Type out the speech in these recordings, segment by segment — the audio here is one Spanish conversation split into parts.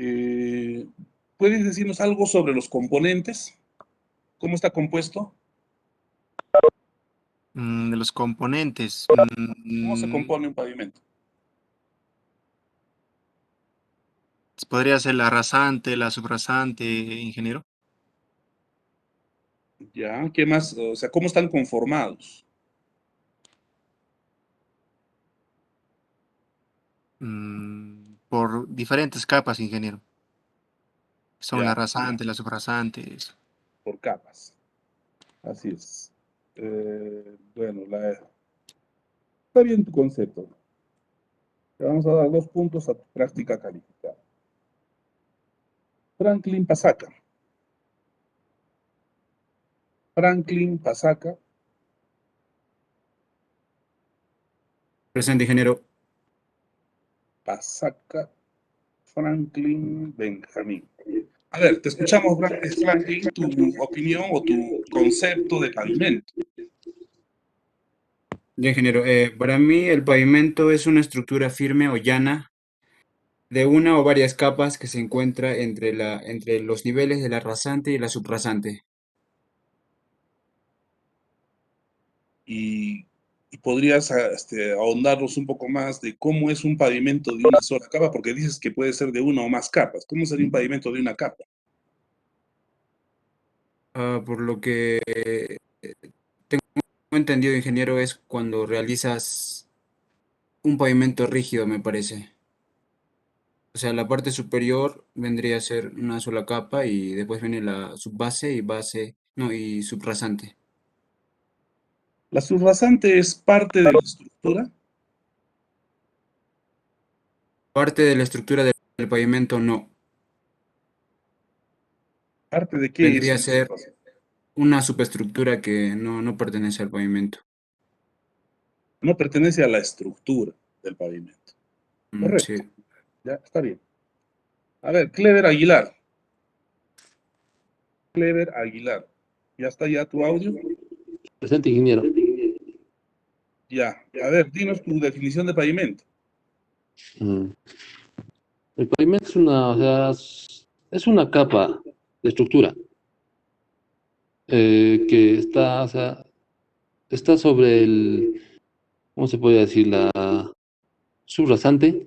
Eh, ¿Puedes decirnos algo sobre los componentes? ¿Cómo está compuesto? De los componentes. ¿Cómo se compone un pavimento? Podría ser la rasante, la subrasante, ingeniero. ¿Ya? ¿Qué más? O sea, ¿cómo están conformados? Por diferentes capas, ingeniero. Son la Ya, rasante, la subrasante. por capas. Así es. Bueno, está bien tu concepto. Te vamos a dar 2 puntos a tu práctica calificada. Franklin Pasaca. Franklin Pasaca. Presente, ingeniero. Pasaca. Franklin Benjamín. A ver, te escuchamos, Franklin, tu opinión o tu concepto de pavimento. Ya, ingeniero. Para mí el pavimento es una estructura firme o llana de una o varias capas que se encuentra entre los niveles de la rasante y la subrasante. Y, y podrías ahondarnos un poco más de cómo es un pavimento de una sola capa, porque dices que puede ser de una o más capas. ¿Cómo sería un pavimento de una capa? Por lo que tengo entendido, ingeniero, es cuando realizas un pavimento rígido, me parece. O sea, la parte superior vendría a ser una sola capa y después viene la subbase y base, no, y subrasante. La subrasante es parte de la estructura. Parte de la estructura del pavimento no. ¿Parte de qué es Vendría a una ser subrasante? una subestructura que no pertenece al pavimento. No pertenece a la estructura del pavimento. Correcto. Sí. Ya, está bien. A ver, Clever Aguilar. Clever Aguilar. ¿Ya está ya tu audio? Presente, ingeniero. Ya. A ver, dinos tu definición de pavimento. Mm. El pavimento es una, o sea, es una capa de estructura que está, o sea, está sobre el, ¿cómo se puede decir? La subrasante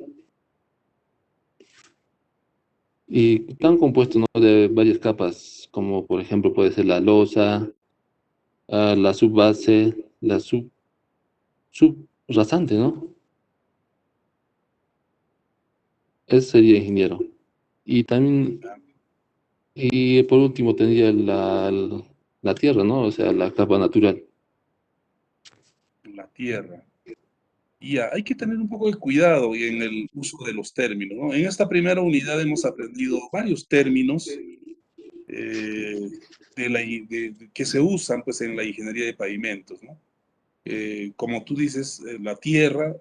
y están compuestos, ¿no?, de varias capas, como por ejemplo puede ser la losa, la subbase, la subrasante, ¿no? Ese sería ingeniero. Y también, y por último tendría la tierra, ¿no? O sea, la capa natural. La tierra. Ya, hay que tener un poco de cuidado en el uso de los términos, ¿no? En esta primera unidad hemos aprendido varios términos eh, que se usan pues, en la ingeniería de pavimentos, ¿no? Como tú dices, la tierra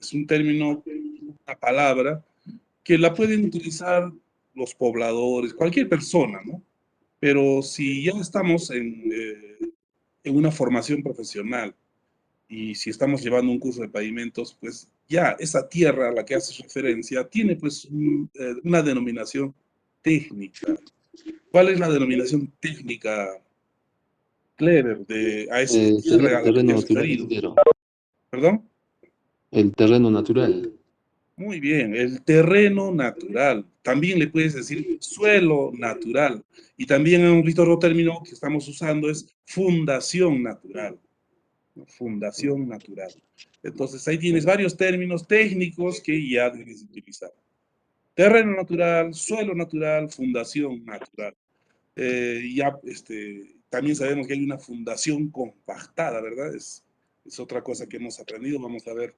es un término, una palabra que la pueden utilizar los pobladores, cualquier persona, ¿no? Pero si ya estamos en una formación profesional y si estamos llevando un curso de pavimentos, pues ya esa tierra a la que haces referencia tiene pues una denominación técnica. ¿Cuál es la denominación técnica, Clever, a esa tierra a la que te Terreno has natural, referido? ingeniero. ¿Perdón? El terreno natural. Muy bien, el terreno natural. También le puedes decir suelo natural. Y también un otro término que estamos usando es fundación natural. ¿No? Fundación natural. Entonces ahí tienes varios términos técnicos que ya debes utilizar. Terreno natural, suelo natural, fundación natural. También sabemos que hay una fundación compactada, ¿verdad? Es otra cosa que hemos aprendido. Vamos a ver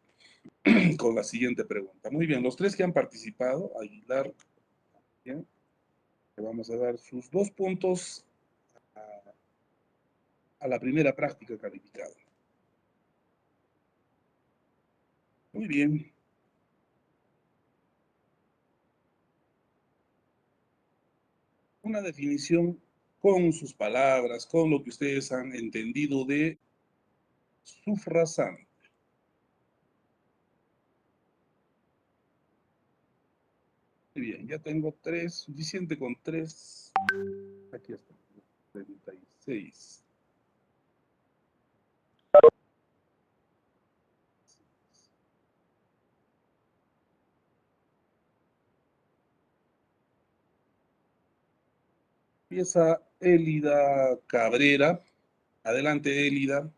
con la siguiente pregunta. Muy bien, los tres que han participado, Aguilar, bien, le vamos a dar sus 2 puntos a la primera práctica calificada. Muy bien. Una definición con sus palabras, con lo que ustedes han entendido de sufrasante. Muy bien, ya tengo 3, suficiente con 3. Aquí está, 36. Empieza Élida Cabrera. Adelante, Élida.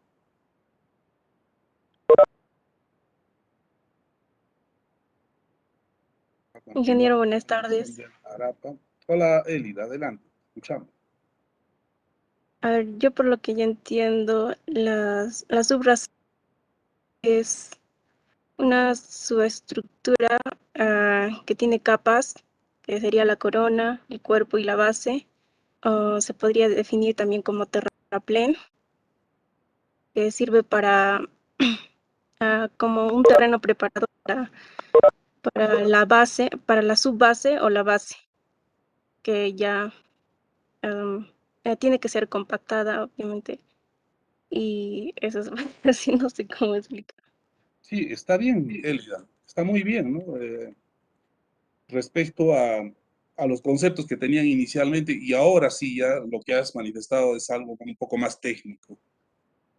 Ingeniero, buenas tardes. Arapa. Hola, Élida, adelante. Escuchamos. A ver, yo por lo que ya entiendo, las subrazas es una subestructura que tiene capas, que sería la corona, el cuerpo y la base. O se podría definir también como terraplén, que sirve para como un terreno preparado para la base, para la subbase o la base, que ya tiene que ser compactada, obviamente. Y eso es así, no sé cómo explicar. Sí, está bien, Élida. Está muy bien, ¿no? Respecto a los conceptos que tenían inicialmente y ahora sí ya lo que has manifestado es algo un poco más técnico,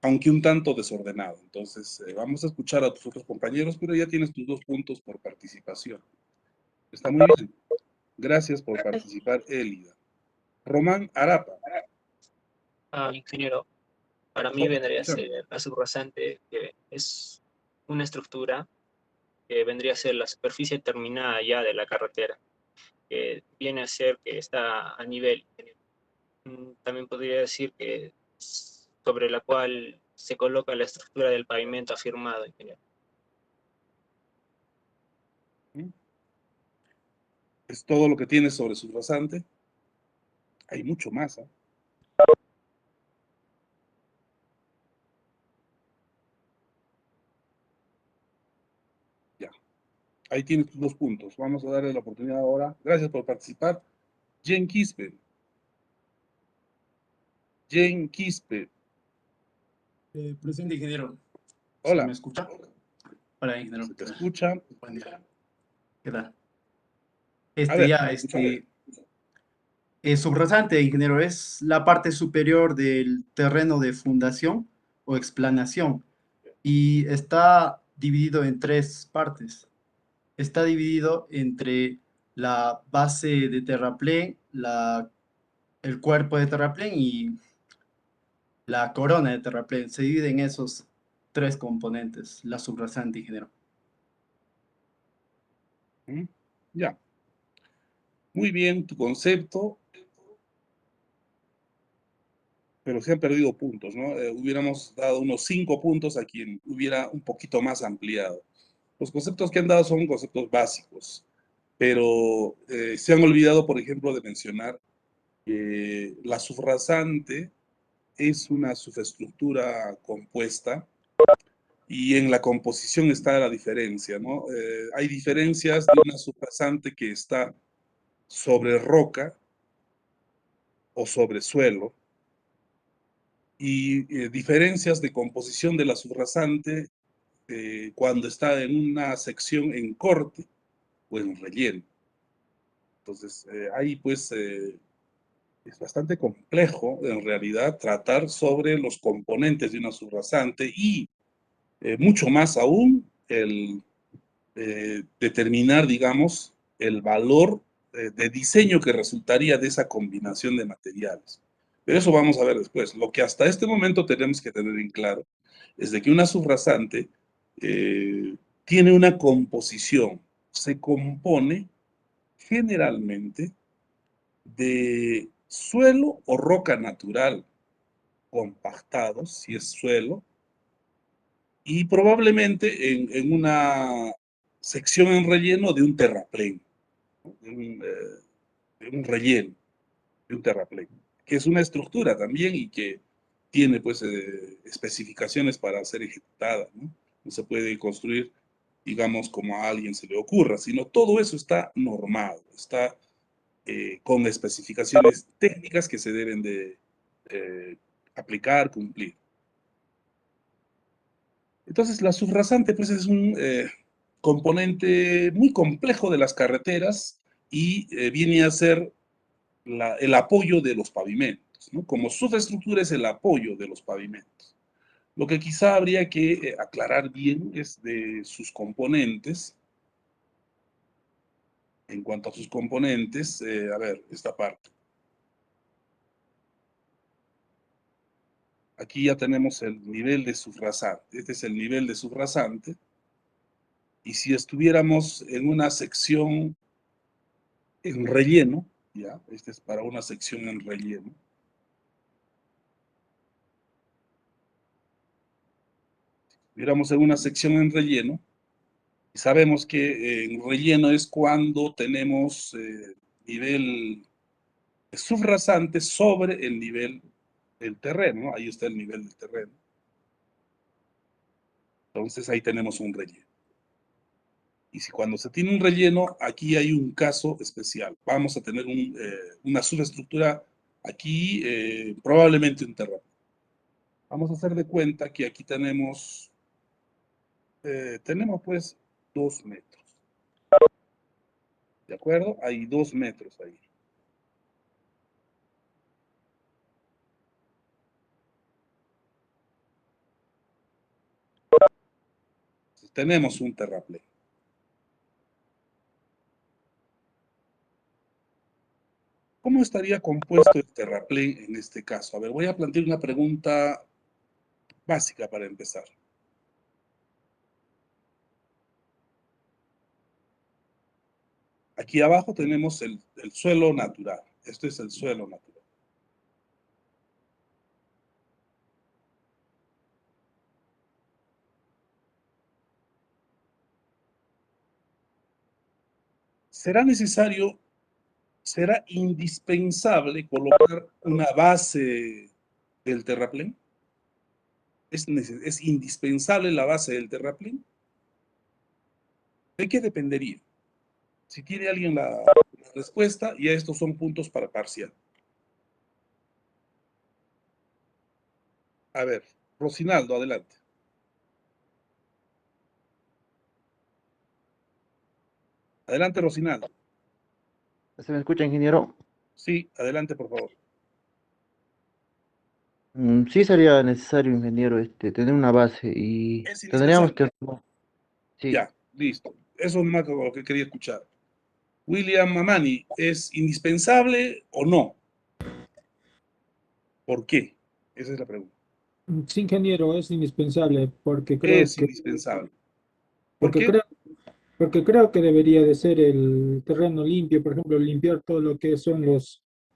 aunque un tanto desordenado. Entonces, vamos a escuchar a tus otros compañeros, pero ya tienes tus 2 puntos por participación. Está muy bien. Gracias por participar, Élida. Román Arapa. Ingeniero, para mí vendría a ser la subrasante, que es una estructura que vendría a ser la superficie terminada ya de la carretera, que viene a ser que está a nivel. También podría decir que sobre la cual se coloca la estructura del pavimento afirmado, ingeniero. Es todo lo que tienes sobre subrasante. Hay mucho más, ¿eh? Ya. Ahí tienes tus 2 puntos. Vamos a darle la oportunidad ahora. Gracias por participar. Jen Quispe. Jen Quispe. Presente, ingeniero. ¿Se Hola. me escucha? Hola, ingeniero. Se te escucha. Buen día. ¿Qué tal? A ver, Subrasante, ingeniero, es la parte superior del terreno de fundación o explanación y está dividido en 3 partes. Está dividido entre la base de terraplén, el cuerpo de terraplén y la corona de terraplén. Se divide en esos 3 componentes, la subrasante, ingeniero. Ya. Muy bien tu concepto, pero se han perdido puntos, ¿no? Hubiéramos dado unos 5 puntos a quien hubiera un poquito más ampliado. Los conceptos que han dado son conceptos básicos, pero se han olvidado, por ejemplo, de mencionar que la subrasante es una subestructura compuesta y en la composición está la diferencia, ¿no? Hay diferencias de una subrasante que está sobre roca o sobre suelo y diferencias de composición de la subrasante cuando está en una sección en corte o en relleno. Entonces, ahí pues es bastante complejo en realidad tratar sobre los componentes de una subrasante y mucho más aún el determinar, digamos, el valor de diseño que resultaría de esa combinación de materiales. Pero eso vamos a ver después. Lo que hasta este momento tenemos que tener en claro es de que una subrasante tiene una composición, se compone generalmente de suelo o roca natural compactados, si es suelo, y probablemente en una sección en relleno de un terraplén, ¿no? De un relleno, de un terraplén, que es una estructura también y que tiene pues especificaciones para ser ejecutada, ¿no? No se puede construir, digamos, como a alguien se le ocurra, sino todo eso está normado, está con especificaciones técnicas que se deben de aplicar, cumplir. Entonces, la subrasante pues, es un componente muy complejo de las carreteras y viene a ser el apoyo de los pavimentos, ¿no? Como subestructura es el apoyo de los pavimentos. Lo que quizá habría que aclarar bien es de sus componentes. En cuanto a sus componentes, a ver, esta parte. Aquí ya tenemos el nivel de subrasante. Este es el nivel de subrasante. Y si estuviéramos en una sección en relleno, ya, este es para una sección en relleno. Estuviéramos en una sección en relleno, y sabemos que en relleno es cuando tenemos nivel subrasante sobre el nivel del terreno, ¿no? Ahí está el nivel del terreno. Entonces ahí tenemos un relleno. Y si cuando se tiene un relleno, aquí hay un caso especial. Vamos a tener una subestructura aquí, probablemente un terreno. Vamos a hacer de cuenta que aquí tenemos pues 2 metros. ¿De acuerdo? Hay 2 metros ahí. Entonces, tenemos un terraplén. ¿Cómo estaría compuesto el terraplén en este caso? A ver, voy a plantear una pregunta básica para empezar. Aquí abajo tenemos el suelo natural. Esto es el suelo natural. ¿Será necesario, será indispensable colocar una base del terraplén? ¿Es indispensable la base del terraplén? ¿De qué dependería? Si tiene alguien la respuesta, ya estos son puntos para parcial. A ver, Rocinaldo, adelante. Adelante, Rocinaldo. ¿Se me escucha, ingeniero? Sí, adelante, por favor. Sí sería necesario, ingeniero, tener una base y Es tendríamos indispensable. que... Sí, Ya, listo. Eso es más lo que quería escuchar. William Mamani, ¿es indispensable o no? ¿Por qué? Esa es la pregunta. Sí, ingeniero, es indispensable Es indispensable. ¿Por porque qué? creo, porque creo que debería de ser el terreno limpio, por ejemplo, limpiar todo lo que son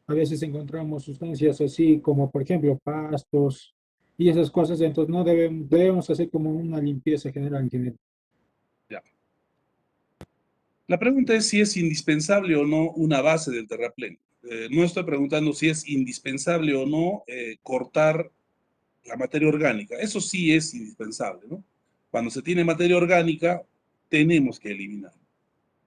a veces encontramos sustancias así como, por ejemplo, pastos y esas cosas, entonces no debemos hacer como una limpieza general, ingeniero. Ya. La pregunta es si es indispensable o no una base del terraplén. No estoy preguntando si es indispensable o no cortar la materia orgánica. Eso sí es indispensable, ¿no? Cuando se tiene materia orgánica, tenemos que eliminar.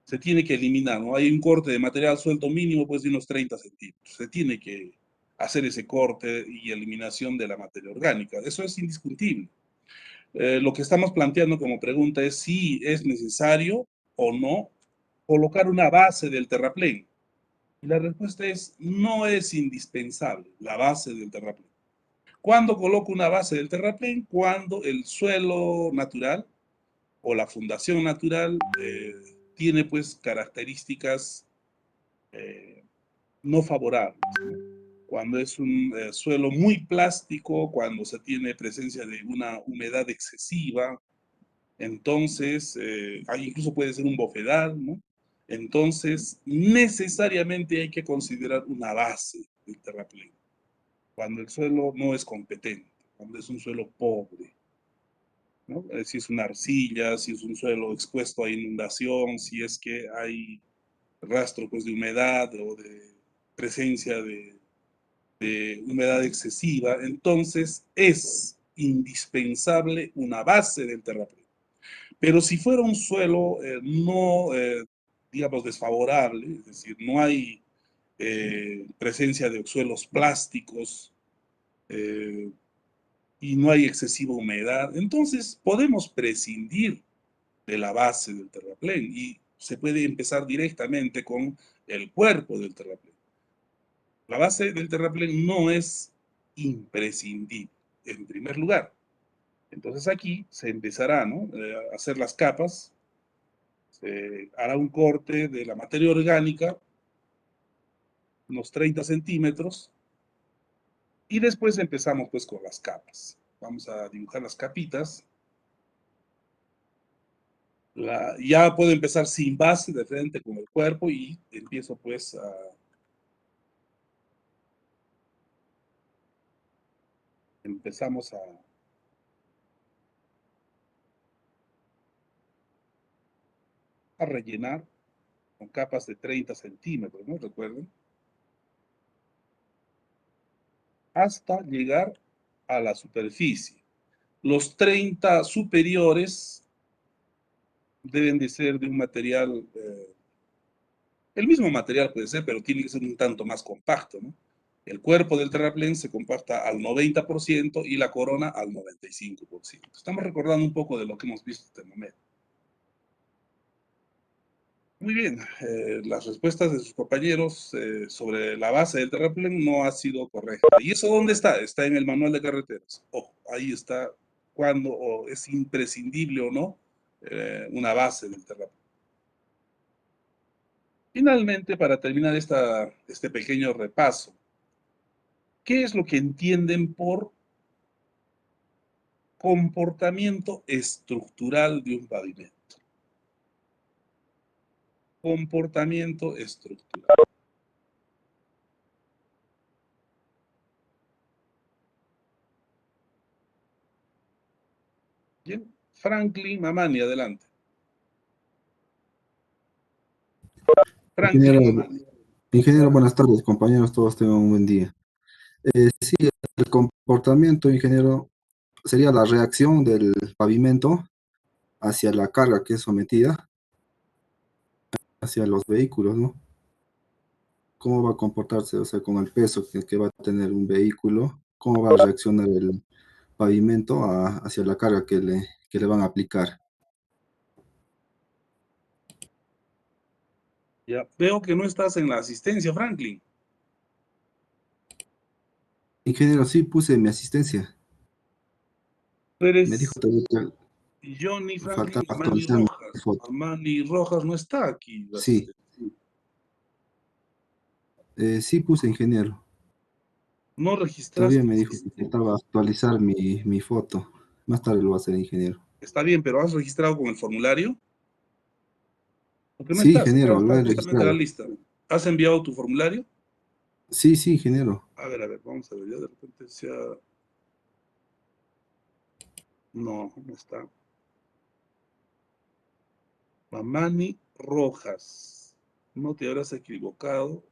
Se tiene que eliminar, ¿no? Hay un corte de material suelto mínimo, pues, de unos 30 centímetros. Se tiene que hacer ese corte y eliminación de la materia orgánica. Eso es indiscutible. Lo que estamos planteando como pregunta es si es necesario o no colocar una base del terraplén. Y la respuesta es, no es indispensable la base del terraplén. ¿Cuándo coloco una base del terraplén? Cuando el suelo natural o la fundación natural tiene pues características no favorables, ¿no? Cuando es un suelo muy plástico, cuando se tiene presencia de una humedad excesiva, entonces, incluso puede ser un bofedal, ¿no? Entonces, necesariamente hay que considerar una base del terraplén, cuando el suelo no es competente, cuando es un suelo pobre, ¿no? Si es una arcilla, si es un suelo expuesto a inundación, si es que hay rastro pues, de humedad o de presencia de humedad excesiva, entonces es indispensable una base del terraplén. Pero si fuera un suelo no, digamos, desfavorable, es decir, no hay presencia de suelos plásticos eh, y no hay excesiva humedad, entonces podemos prescindir de la base del terraplén y se puede empezar directamente con el cuerpo del terraplén. La base del terraplén no es imprescindible, en primer lugar. Entonces aquí se empezará, ¿no? A hacer las capas, se hará un corte de la materia orgánica, unos 30 centímetros, y después empezamos pues con las capas. Vamos a dibujar las capitas. Ya puedo empezar sin base, de frente con el cuerpo, y empiezo pues empezamos a rellenar con capas de 30 centímetros, ¿no? Recuerden. Hasta llegar a la superficie. Los 30 superiores deben de ser de un material, el mismo material puede ser, pero tiene que ser un tanto más compacto, ¿no? El cuerpo del terraplén se compacta al 90% y la corona al 95%. Estamos recordando un poco de lo que hemos visto hasta el momento. Muy bien, las respuestas de sus compañeros sobre la base del terraplén no ha sido correcta. ¿Y eso dónde está? Está en el manual de carreteras. Ojo, ahí está cuando es imprescindible o no una base del terraplén. Finalmente, para terminar este pequeño repaso, ¿qué es lo que entienden por comportamiento estructural de un pavimento? Comportamiento estructural. Bien, Franklin Mamani, adelante. Franklin Mamani. Ingeniero, buenas tardes, compañeros, todos tengan un buen día. Sí, el comportamiento, ingeniero, sería la reacción del pavimento hacia la carga que es sometida hacia los vehículos, ¿no? ¿Cómo va a comportarse, o sea, con el peso que va a tener un vehículo? ¿Cómo va a reaccionar el pavimento hacia la carga que le van a aplicar? Ya, veo que no estás en la asistencia, Franklin. Ingeniero, sí puse mi asistencia. Tú Me dijo eres también que Johnny Franklin faltaba Mamani actualizar mi Rojas. foto. Mamani Rojas no está aquí, la Sí, asistente. sí puse ingeniero. No Todavía registraste me dijo que asistente. faltaba actualizar mi foto. Más tarde lo va a hacer, ingeniero. Está bien, pero ¿has registrado con el formulario? Porque no Sí, estás, ingeniero, lo está he justamente en la registrado. lista. ¿Has enviado tu formulario? Sí, sí, ingeniero. A ver, vamos a ver, ya de repente sea... No, no está. Mamani Rojas. No te habrás equivocado.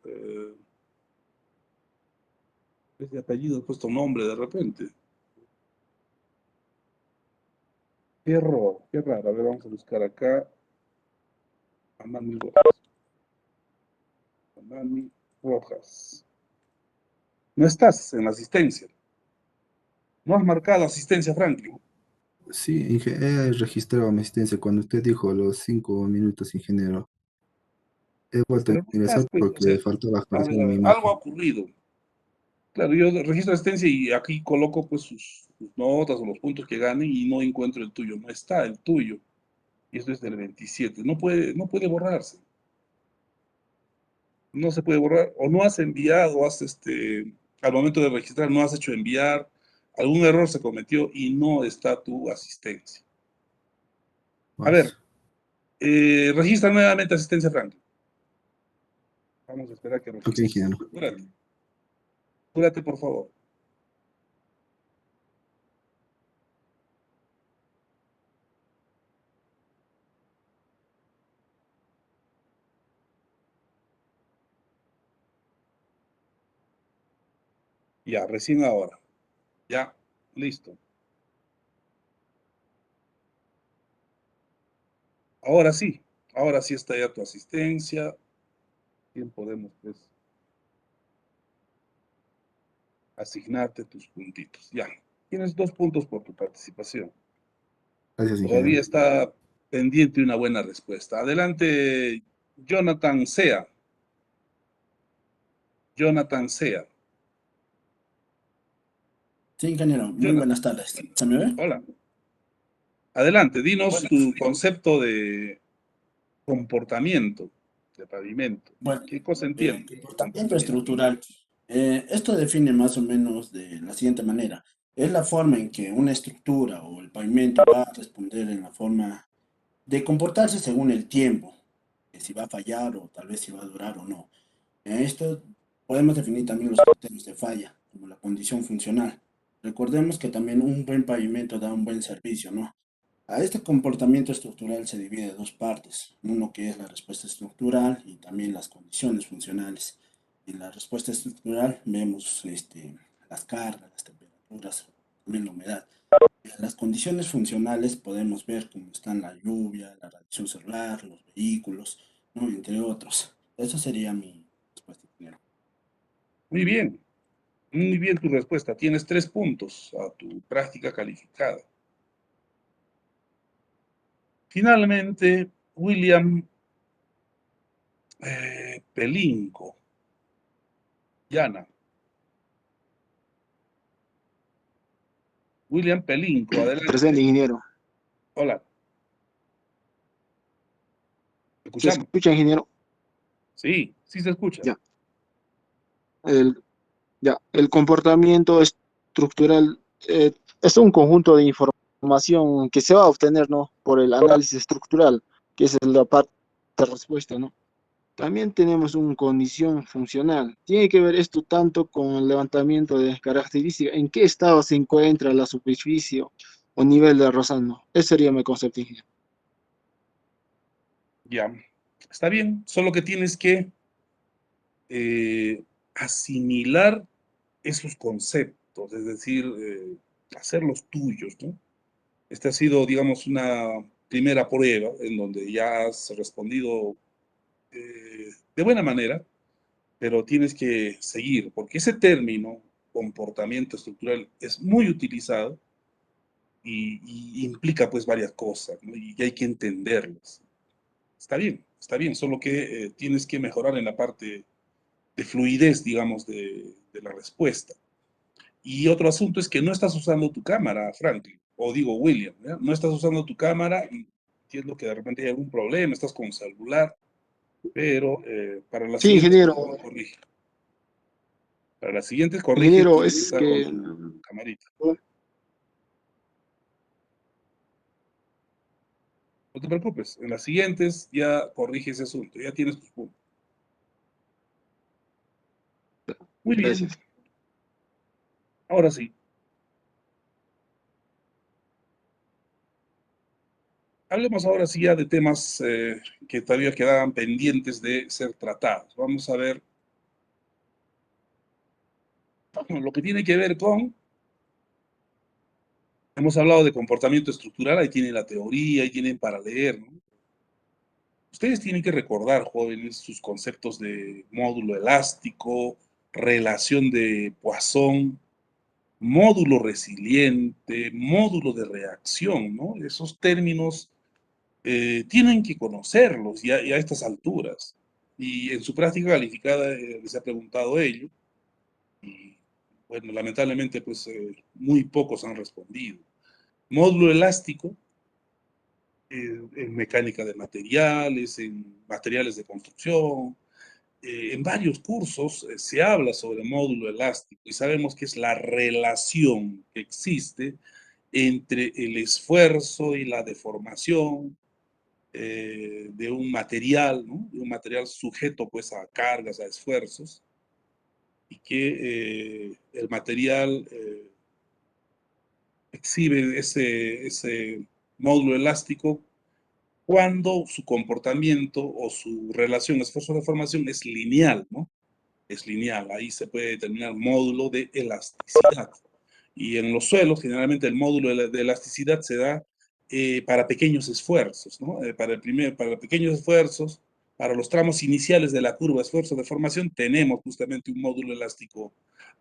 Es de apellido, he puesto nombre de repente. Qué error, qué raro. A ver, vamos a buscar acá. Mamani Rojas. Mamani Rojas. No estás en la asistencia. No has marcado asistencia, Franklin. Sí, he registrado mi asistencia cuando usted dijo los 5 minutos, ingeniero. He vuelto a Pero no ingresar estás, pues, o porque sea, faltaba a actualizar mi ver, algo ha imagen. ocurrido. Claro, yo registro asistencia y aquí coloco pues sus notas o los puntos que ganen y no encuentro el tuyo. No está el tuyo. Y esto es del 27. No puede borrarse. No se puede borrar. O no has enviado, al momento de registrar, no has hecho enviar. Algún error se cometió y no está tu asistencia. A ver, Pues, registra nuevamente asistencia, Franklin. Vamos a esperar que ok, registres. ingeniero. Apúrate. Apúrate, por favor. Ya, recién ahora. Ya, listo. Ahora sí está ya tu asistencia. Bien podemos, pues, asignarte tus puntitos. Ya, tienes 2 puntos por tu participación. Gracias, Todavía ingeniero. está pendiente de una buena respuesta. Adelante, Jonathan Sea. Jonathan Sea. Sí, ingeniero, muy Jonathan, buenas tardes. ¿Se me ve? hola. Adelante, dinos Bueno, tu concepto de comportamiento de pavimento. bueno, ¿Qué cosa entiendes por comportamiento comportamiento? estructural. Esto define más o menos de la siguiente manera. Es la forma en que una estructura o el pavimento va a responder en la forma de comportarse según el tiempo, que si va a fallar o tal vez si va a durar o no. En esto podemos definir también los criterios de falla, como la condición funcional. Recordemos que también un buen pavimento da un buen servicio, ¿no? A este comportamiento estructural se divide en dos partes, uno que es la respuesta estructural y también las condiciones funcionales. En la respuesta estructural vemos las cargas, las temperaturas, también la humedad. En las condiciones funcionales podemos ver cómo están la lluvia, la radiación solar, los vehículos, ¿no? Entre otros. Eso sería mi respuesta primero. Muy bien tu respuesta. Tienes 3 puntos a tu práctica calificada. Finalmente, William Pelinco. Yana. William Pelinco, adelante. Presente, ingeniero. Hola. ¿Se ¿Escuchamos? escucha, ingeniero? Sí, sí se escucha. Ya. El comportamiento estructural es un conjunto de información que se va a obtener, ¿no? Por el análisis estructural, que es la parte de respuesta, ¿no? También tenemos una condición funcional. Tiene que ver esto tanto con el levantamiento de características, en qué estado se encuentra la superficie o nivel de rozando. Ese sería mi concepto, ingeniero. Ya, está bien, solo que tienes que asimilar esos conceptos, es decir, hacerlos tuyos, ¿no? Esta ha sido, digamos, una primera prueba en donde ya has respondido de buena manera, pero tienes que seguir, porque ese término, comportamiento estructural, es muy utilizado y implica pues varias cosas, ¿no? Y hay que entenderlas. Está bien, solo que tienes que mejorar en la parte de fluidez, digamos, de la respuesta. Y otro asunto es que no estás usando tu cámara, Franklin, o digo William, ¿ya? No estás usando tu cámara y entiendo que de repente hay algún problema, estás con celular, pero para las Sí, siguientes, ingeniero. por favor, corrige. Para las siguientes, corrige Ingeniero, tu es estar que con tu camarita. No te preocupes, en las siguientes ya corrige ese asunto, ya tienes tus puntos. Muy bien, gracias. ahora sí. Hablemos ahora sí ya de temas que todavía quedaban pendientes de ser tratados. Vamos a ver lo que tiene que ver con, hemos hablado de comportamiento estructural, ahí tienen la teoría, ahí tienen para leer, ¿no? Ustedes tienen que recordar, jóvenes, sus conceptos de módulo elástico, relación de Poisson, módulo resiliente, módulo de reacción, ¿no? Esos términos tienen que conocerlos ya a estas alturas. Y en su práctica calificada les ha preguntado ello. Y bueno, lamentablemente, pues muy pocos han respondido. Módulo elástico en mecánica de materiales, en materiales de construcción, en varios cursos se habla sobre módulo elástico y sabemos que es la relación que existe entre el esfuerzo y la deformación de un material, ¿no? De un material sujeto pues a cargas, a esfuerzos, y que el material exhibe ese módulo elástico cuando su comportamiento o su relación esfuerzo-deformación es lineal, ¿no? Es lineal, ahí se puede determinar módulo de elasticidad. Y en los suelos, generalmente el módulo de elasticidad se da para pequeños esfuerzos, ¿no? Para pequeños esfuerzos, para los tramos iniciales de la curva esfuerzo-deformación, tenemos justamente un módulo elástico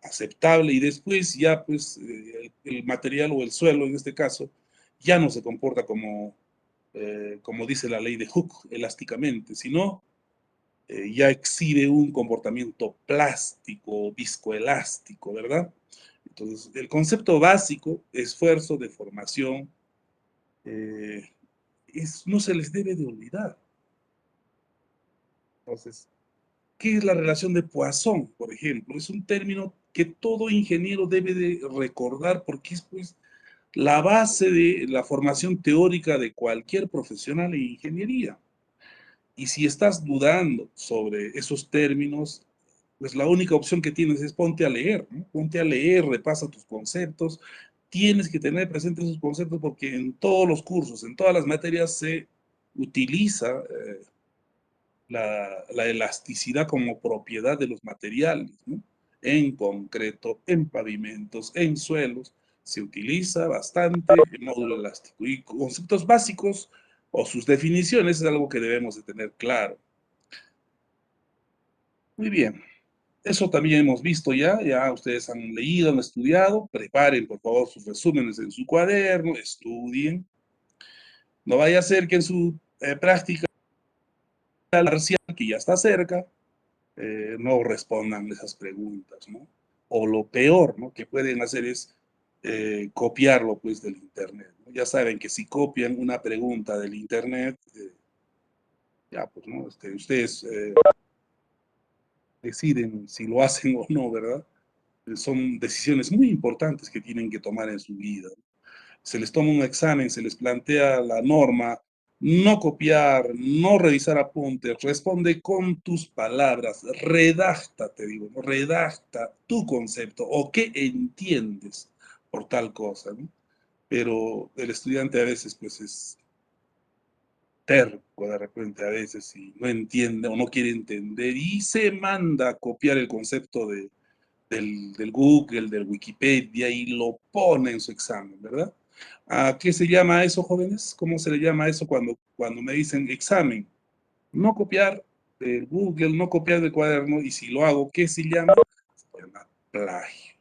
aceptable y después ya pues el material o el suelo en este caso ya no se comporta como como dice la ley de Hooke, elásticamente, sino ya exhibe un comportamiento plástico, viscoelástico, ¿verdad? Entonces, el concepto básico, esfuerzo, deformación, no se les debe de olvidar. Entonces, ¿qué es la relación de Poisson, por ejemplo? Es un término que todo ingeniero debe de recordar porque es pues la base de la formación teórica de cualquier profesional en ingeniería. Y si estás dudando sobre esos términos, pues la única opción que tienes es ponte a leer, ¿no? Ponte a leer, repasa tus conceptos. Tienes que tener presentes esos conceptos porque en todos los cursos, en todas las materias se utiliza la elasticidad como propiedad de los materiales, ¿no? En concreto, en pavimentos, en suelos, se utiliza bastante el módulo elástico. Y conceptos básicos o sus definiciones es algo que debemos de tener claro. Muy bien. Eso también hemos visto ya ustedes han leído, han estudiado. Preparen, por favor, sus resúmenes en su cuaderno, estudien. No vaya a ser que en su práctica parcial, que ya está cerca, no respondan esas preguntas, ¿no? O lo peor, ¿no? Que pueden hacer es copiarlo, pues, del Internet, ¿no? Ya saben que si copian una pregunta del Internet, ya, pues, ¿no? Ustedes deciden si lo hacen o no, ¿verdad? Son decisiones muy importantes que tienen que tomar en su vida. Se les toma un examen, se les plantea la norma, no copiar, no revisar apuntes, responde con tus palabras, redacta, te digo, ¿no? Redacta tu concepto o qué entiendes por tal cosa, ¿no? Pero el estudiante a veces pues es terco de repente a veces y no entiende o no quiere entender y se manda a copiar el concepto del Google, del Wikipedia y lo pone en su examen, ¿verdad? ¿A qué se llama eso, jóvenes? ¿Cómo se le llama eso cuando me dicen examen? No copiar del Google, no copiar del cuaderno, y si lo hago, ¿qué se llama? Se llama plagio.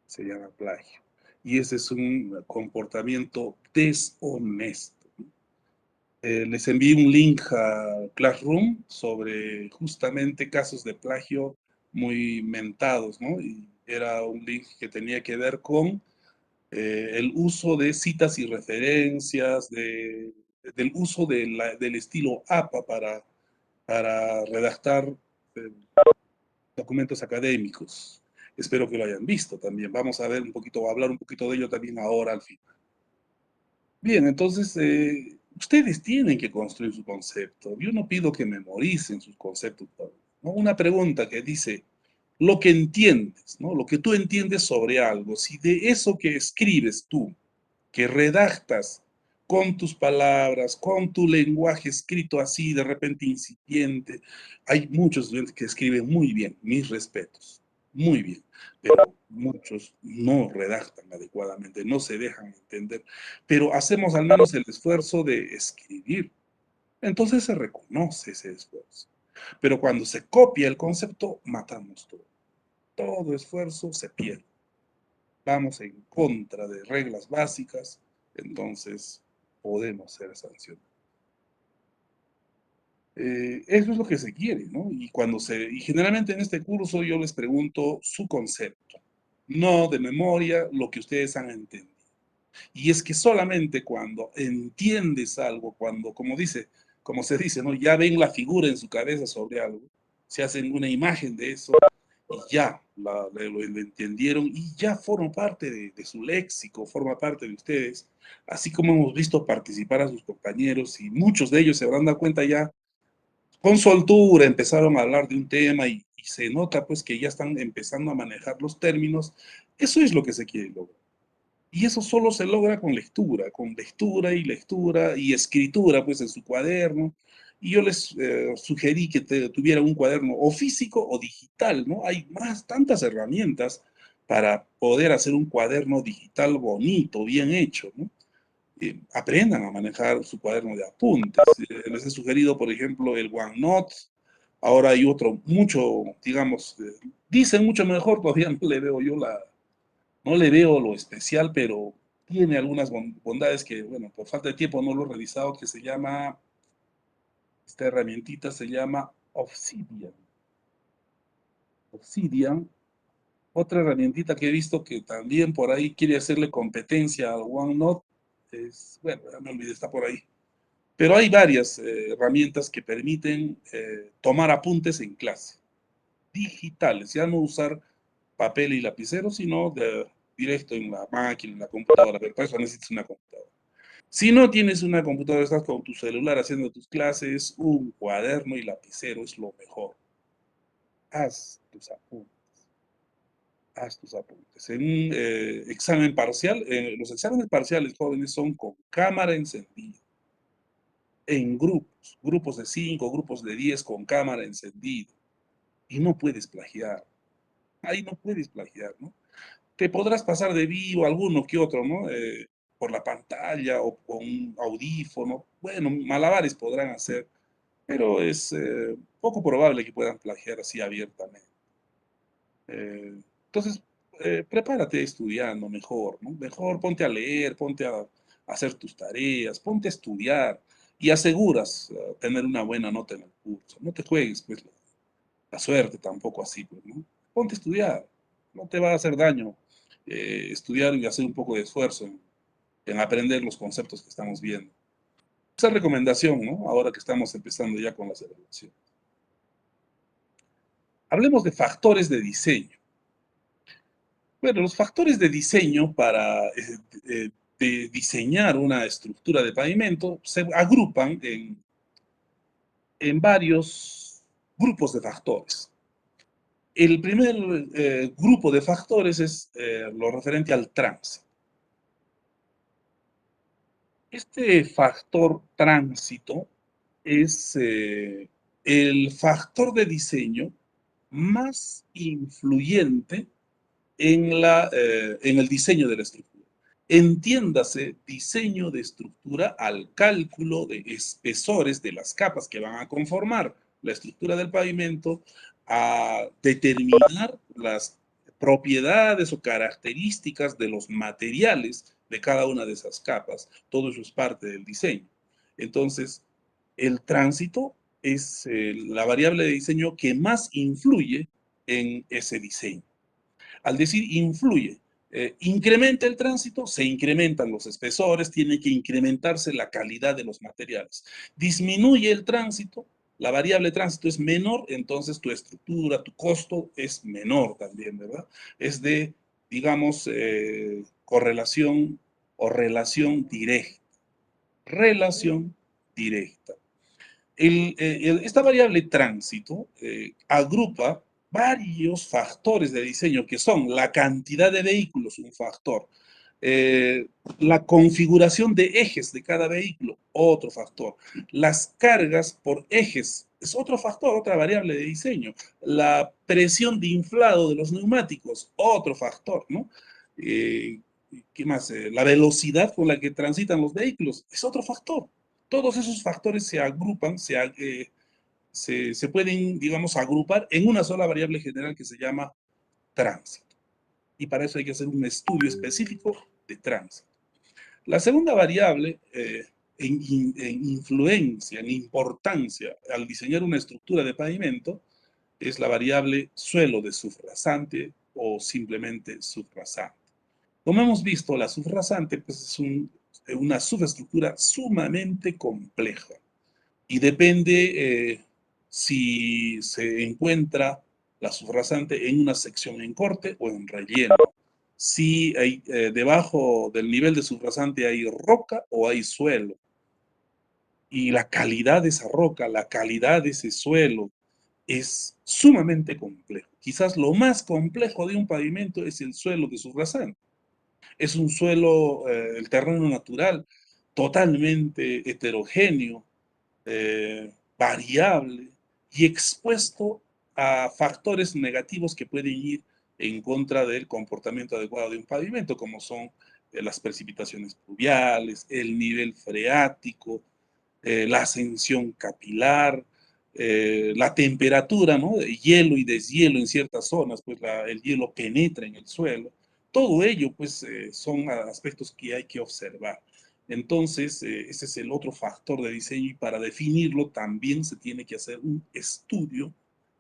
Se llama plagio. Y ese es un comportamiento deshonesto. Les envié un link a Classroom sobre justamente casos de plagio muy mentados, ¿no? Y era un link que tenía que ver con el uso de citas y referencias, del uso del estilo APA para redactar eh, documentos académicos. Espero que lo hayan visto también. Vamos a ver un poquito, a hablar un poquito de ello también ahora al final. Bien, entonces, ustedes tienen que construir su concepto. Yo no pido que memoricen sus conceptos, ¿no? Una pregunta que dice, lo que entiendes, ¿no? Lo que tú entiendes sobre algo, si de eso que escribes tú, que redactas con tus palabras, con tu lenguaje escrito así, de repente incipiente, hay muchos estudiantes que escriben muy bien, mis respetos, muy bien, pero muchos no redactan adecuadamente, no se dejan entender, pero hacemos al menos el esfuerzo de escribir. Entonces se reconoce ese esfuerzo. Pero cuando se copia el concepto, matamos todo. Todo esfuerzo se pierde. Vamos en contra de reglas básicas, entonces podemos ser sancionados. Eso es lo que se quiere, ¿no? Y generalmente en este curso yo les pregunto su concepto, no de memoria lo que ustedes han entendido. Y es que solamente cuando entiendes algo, cuando, como se dice, ¿no? Ya ven la figura en su cabeza sobre algo, se hacen una imagen de eso y ya lo entendieron y ya forma parte de su léxico, forma parte de ustedes, así como hemos visto participar a sus compañeros y muchos de ellos se habrán dado cuenta ya, con soltura empezaron a hablar de un tema y se nota pues que ya están empezando a manejar los términos. Eso es lo que se quiere lograr. Y eso solo se logra con lectura y escritura, pues en su cuaderno. Y yo les sugerí que tuvieran un cuaderno o físico o digital, ¿no? Hay tantas herramientas para poder hacer un cuaderno digital bonito, bien hecho, ¿no? Aprendan a manejar su cuaderno de apuntes. Les he sugerido, por ejemplo, el OneNote. Ahora hay otro mucho, digamos, dicen mucho mejor, todavía no le veo lo especial, pero tiene algunas bondades que, bueno, por falta de tiempo no lo he revisado, que se llama, esta herramientita se llama Obsidian. Obsidian. Otra herramientita que he visto que también por ahí quiere hacerle competencia al OneNote es, bueno, ya me olvidé, está por ahí. Pero hay varias herramientas que permiten tomar apuntes en clase, digitales, ya no usar papel y lapicero, sino directo en la máquina, en la computadora, pero para eso necesitas una computadora. Si no tienes una computadora, estás con tu celular haciendo tus clases, un cuaderno y lapicero es lo mejor. Haz tus apuntes. Haz tus apuntes. En un examen parcial, los exámenes parciales jóvenes son con cámara encendida, en grupos de 5, grupos de 10 con cámara encendida. Y no puedes plagiar. Ahí no puedes plagiar, ¿no? Te podrás pasar de vivo alguno que otro, ¿no? Por la pantalla o con un audífono. Bueno, malabares podrán hacer, pero es poco probable que puedan plagiar así abiertamente. Entonces, prepárate estudiando mejor, ¿no? Mejor ponte a leer, ponte a hacer tus tareas, ponte a estudiar y aseguras tener una buena nota en el curso. No te juegues, pues, la suerte tampoco así, pues, ¿no? Ponte a estudiar, no te va a hacer daño estudiar y hacer un poco de esfuerzo en aprender los conceptos que estamos viendo. Esa recomendación, ¿no? Ahora que estamos empezando ya con las evaluaciones. Hablemos de factores de diseño. Bueno, los factores de diseño para de diseñar una estructura de pavimento se agrupan en varios grupos de factores. El primer grupo de factores es lo referente al tránsito. Este factor tránsito es el factor de diseño más influyente en el diseño de la estructura. Entiéndase diseño de estructura al cálculo de espesores de las capas que van a conformar la estructura del pavimento, a determinar las propiedades o características de los materiales de cada una de esas capas. Todo eso es parte del diseño. Entonces, el tránsito es la variable de diseño que más influye en ese diseño. Al decir influye, incrementa el tránsito, se incrementan los espesores, tiene que incrementarse la calidad de los materiales. Disminuye el tránsito, la variable tránsito es menor, entonces tu estructura, tu costo es menor también, ¿verdad? Es de, digamos, correlación o relación directa. Relación directa. Esta variable tránsito agrupa varios factores de diseño que son la cantidad de vehículos, un factor, la configuración de ejes de cada vehículo, otro factor, las cargas por ejes, es otro factor, otra variable de diseño, la presión de inflado de los neumáticos, otro factor, ¿no? ¿Qué más? La velocidad con la que transitan los vehículos, es otro factor. Todos esos factores se agrupan, se pueden, digamos, agrupar en una sola variable general que se llama tránsito. Y para eso hay que hacer un estudio específico de tránsito. La segunda variable en influencia, en importancia al diseñar una estructura de pavimento es la variable suelo de subrasante o simplemente subrasante. Como hemos visto, la subrasante pues, es una subestructura sumamente compleja y depende si se encuentra la subrasante en una sección en corte o en relleno. Si hay, debajo del nivel de subrasante hay roca o hay suelo. Y la calidad de esa roca, la calidad de ese suelo es sumamente complejo. Quizás lo más complejo de un pavimento es el suelo de subrasante. Es un suelo, el terreno natural, totalmente heterogéneo, variable y expuesto a factores negativos que pueden ir en contra del comportamiento adecuado de un pavimento, como son las precipitaciones pluviales, el nivel freático, la ascensión capilar, la temperatura, ¿no? De hielo y deshielo en ciertas zonas, pues el hielo penetra en el suelo. Todo ello, pues, son aspectos que hay que observar. Entonces, ese es el otro factor de diseño y para definirlo también se tiene que hacer un estudio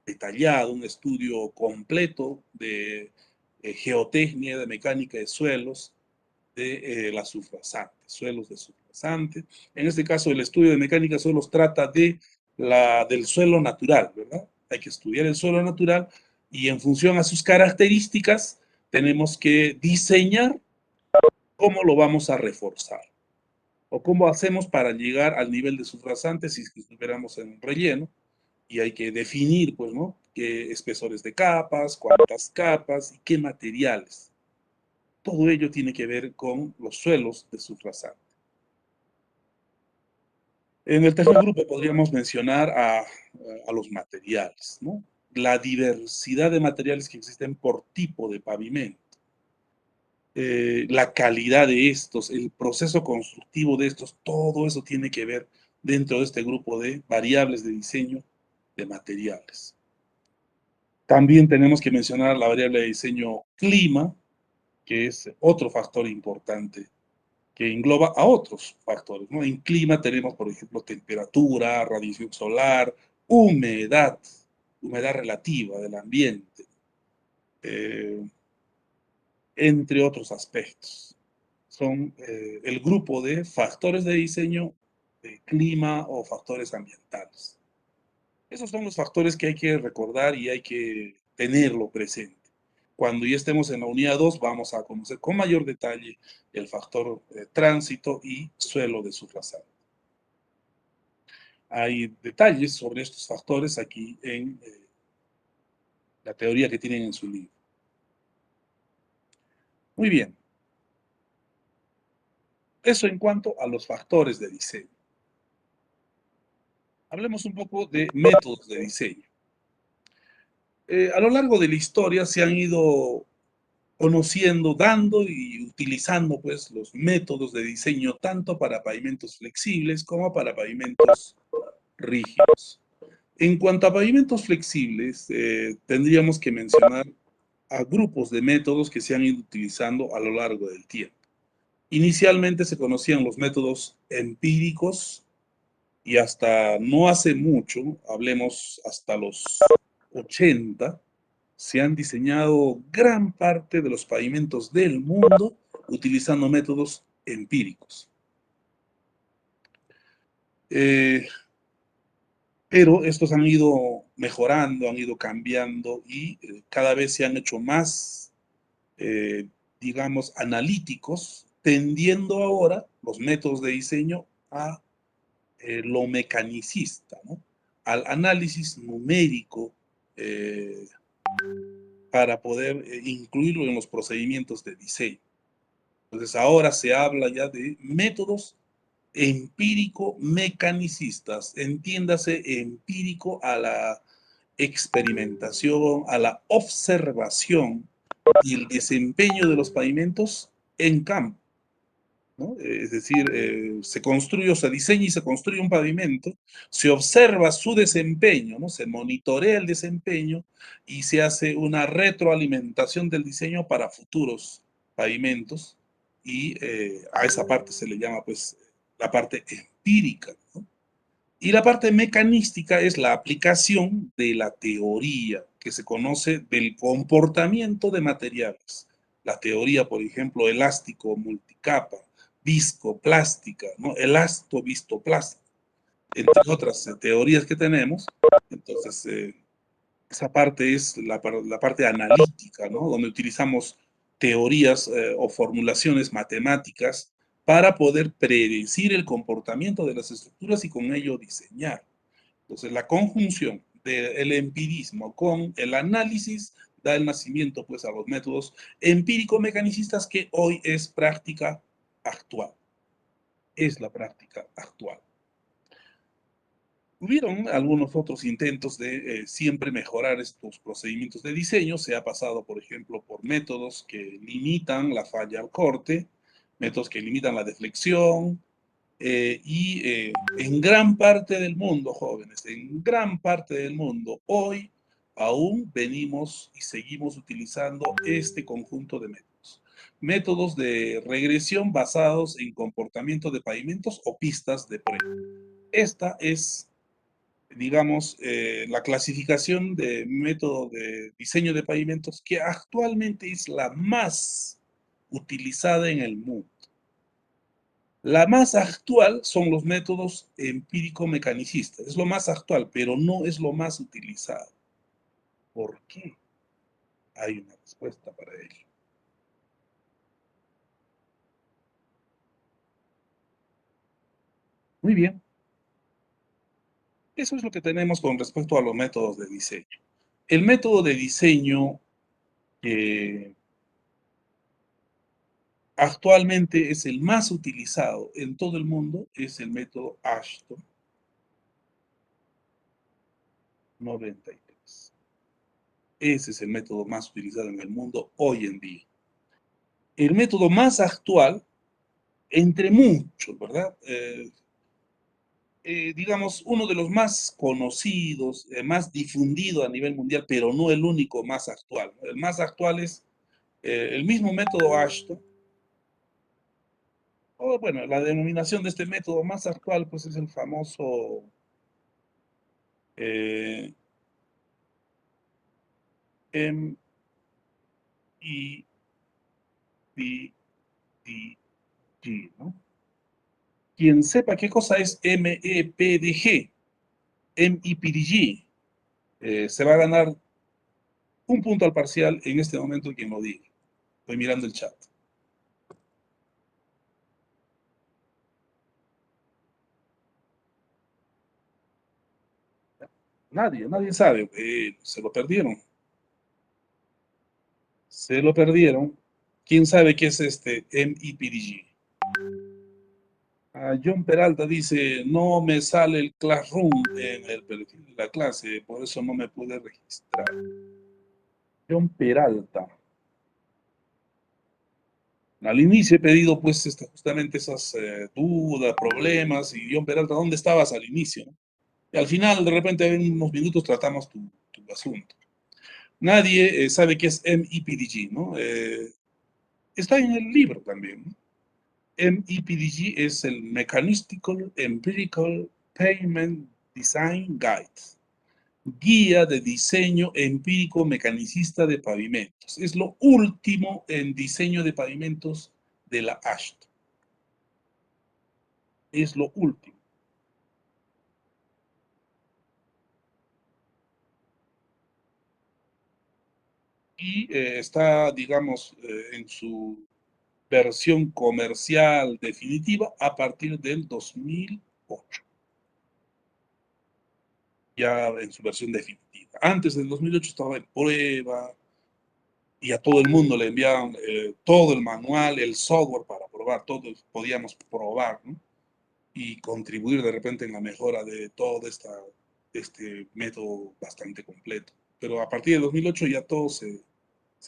detallado, un estudio completo de geotecnia, de mecánica de suelos, de la subfrasante, suelos de subfrasante. En este caso, el estudio de mecánica de suelos trata del suelo natural, ¿verdad? Hay que estudiar el suelo natural y en función a sus características tenemos que diseñar cómo lo vamos a reforzar o cómo hacemos para llegar al nivel de subfrasante si estuviéramos en un relleno y hay que definir, pues, ¿no? Qué espesores de capas, cuántas capas y qué materiales. Todo ello tiene que ver con los suelos de subfrasante. En el tercer grupo podríamos mencionar a los materiales, ¿no? La diversidad de materiales que existen por tipo de pavimento. La calidad de estos, el proceso constructivo de estos, todo eso tiene que ver dentro de este grupo de variables de diseño de materiales. También tenemos que mencionar la variable de diseño clima, que es otro factor importante que engloba a otros factores, ¿no? En clima tenemos, por ejemplo, temperatura, radiación solar, humedad, humedad relativa del ambiente, entre otros aspectos. Son el grupo de factores de diseño de clima o factores ambientales. Esos son los factores que hay que recordar y hay que tenerlo presente. Cuando ya estemos en la unidad 2, vamos a conocer con mayor detalle el factor tránsito y suelo de subfrasante. Hay detalles sobre estos factores aquí en la teoría que tienen en su libro. Muy bien. Eso en cuanto a los factores de diseño. Hablemos un poco de métodos de diseño. A lo largo de la historia se han ido conociendo, dando y utilizando pues los métodos de diseño tanto para pavimentos flexibles como para pavimentos rígidos. En cuanto a pavimentos flexibles, tendríamos que mencionar a grupos de métodos que se han ido utilizando a lo largo del tiempo. Inicialmente se conocían los métodos empíricos y hasta no hace mucho, hablemos hasta los 80, se han diseñado gran parte de los pavimentos del mundo utilizando métodos empíricos. Pero estos han ido mejorando, han ido cambiando y cada vez se han hecho más, digamos, analíticos, tendiendo ahora los métodos de diseño a lo mecanicista, ¿no? Al análisis numérico para poder incluirlo en los procedimientos de diseño. Entonces ahora se habla ya de métodos empírico-mecanicistas, entiéndase empírico a la experimentación, a la observación y el desempeño de los pavimentos en campo, ¿no? Es decir, se construye, o se diseña y se construye un pavimento, se observa su desempeño, ¿no? Se monitorea el desempeño y se hace una retroalimentación del diseño para futuros pavimentos y a esa parte se le llama pues la parte empírica, ¿no? Y la parte mecanística es la aplicación de la teoría que se conoce del comportamiento de materiales. La teoría, por ejemplo, elástico multicapa, viscoplástica, ¿no? Elasto-vistoplástica, entre otras teorías que tenemos. Entonces, esa parte es la parte analítica, ¿no? Donde utilizamos teorías o formulaciones matemáticas para poder predecir el comportamiento de las estructuras y con ello diseñar. Entonces, la conjunción del empirismo con el análisis da el nacimiento pues a los métodos empírico-mecanicistas que hoy es práctica actual. Es la práctica actual. Hubieron algunos otros intentos de siempre mejorar estos procedimientos de diseño. Se ha pasado, por ejemplo, por métodos que limitan la falla al corte, métodos que limitan la deflexión, en gran parte del mundo, jóvenes, en gran parte del mundo, hoy aún venimos y seguimos utilizando este conjunto de métodos. métodos de regresión basados en comportamiento de pavimentos o pistas de prueba. Esta es, digamos, la clasificación de método de diseño de pavimentos que actualmente es la más utilizada en el mundo. La más actual son los métodos empírico-mecanicistas. Es lo más actual, pero no es lo más utilizado. ¿Por qué? Hay una respuesta para ello. Muy bien. Eso es lo que tenemos con respecto a los métodos de diseño. El método de diseño que actualmente es el más utilizado en todo el mundo es el método Ashton 93. Ese es el método más utilizado en el mundo hoy en día. El método más actual, entre muchos, ¿verdad? Digamos, uno de los más conocidos, más difundido a nivel mundial, pero no el único más actual. El más actual es el mismo método Ashton. O bueno, la denominación de este método más actual, pues es el famoso MEPDG, ¿no? Quien sepa qué cosa es MEPDG, MEPDG, se va a ganar un punto al parcial en este momento quien lo diga. Estoy mirando el chat. Nadie sabe. Se lo perdieron. Se lo perdieron. ¿Quién sabe qué es este MEPDG? John Peralta dice, no me sale el Classroom en el perfil de la clase, por eso no me pude registrar. John Peralta. Al inicio he pedido pues justamente esas dudas, problemas, y John Peralta, ¿dónde estabas al inicio? ¿No? Y al final, de repente, en unos minutos tratamos tu asunto. Nadie sabe qué es MEPDG, ¿no? Está en el libro también, ¿no? MEPDG es el Mechanistical Empirical Pavement Design Guide, guía de diseño empírico mecanicista de pavimentos. Es lo último en diseño de pavimentos de la Ashton. Es lo último. Y está, digamos, en su versión comercial definitiva a partir del 2008. Ya en su versión definitiva. Antes del 2008 estaba en prueba y a todo el mundo le enviaban todo el manual, el software para probar, todos podíamos probar, ¿no? Y contribuir de repente en la mejora de todo este método bastante completo. Pero a partir del 2008 ya todo se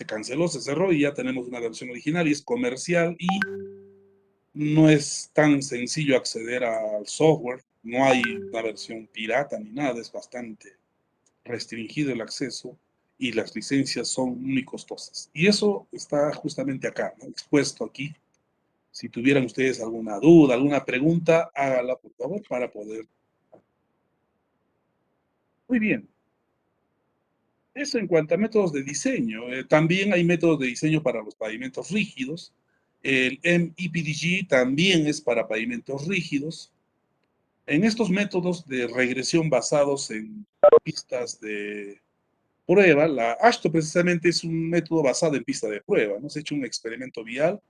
canceló, se cerró y ya tenemos una versión original y es comercial y no es tan sencillo acceder al software, no hay una versión pirata ni nada, es bastante restringido el acceso y las licencias son muy costosas. Y eso está justamente acá, ¿no? Expuesto aquí. Si tuvieran ustedes alguna duda, alguna pregunta, hágala por favor para poder. Muy bien. Eso en cuanto a métodos de diseño. También hay métodos de diseño para los pavimentos rígidos. El MEPDG también es para pavimentos rígidos. En estos métodos de regresión basados en pistas de prueba, la ASHTO precisamente es un método basado en pista de prueba, ¿no? Se ha hecho un experimento vial.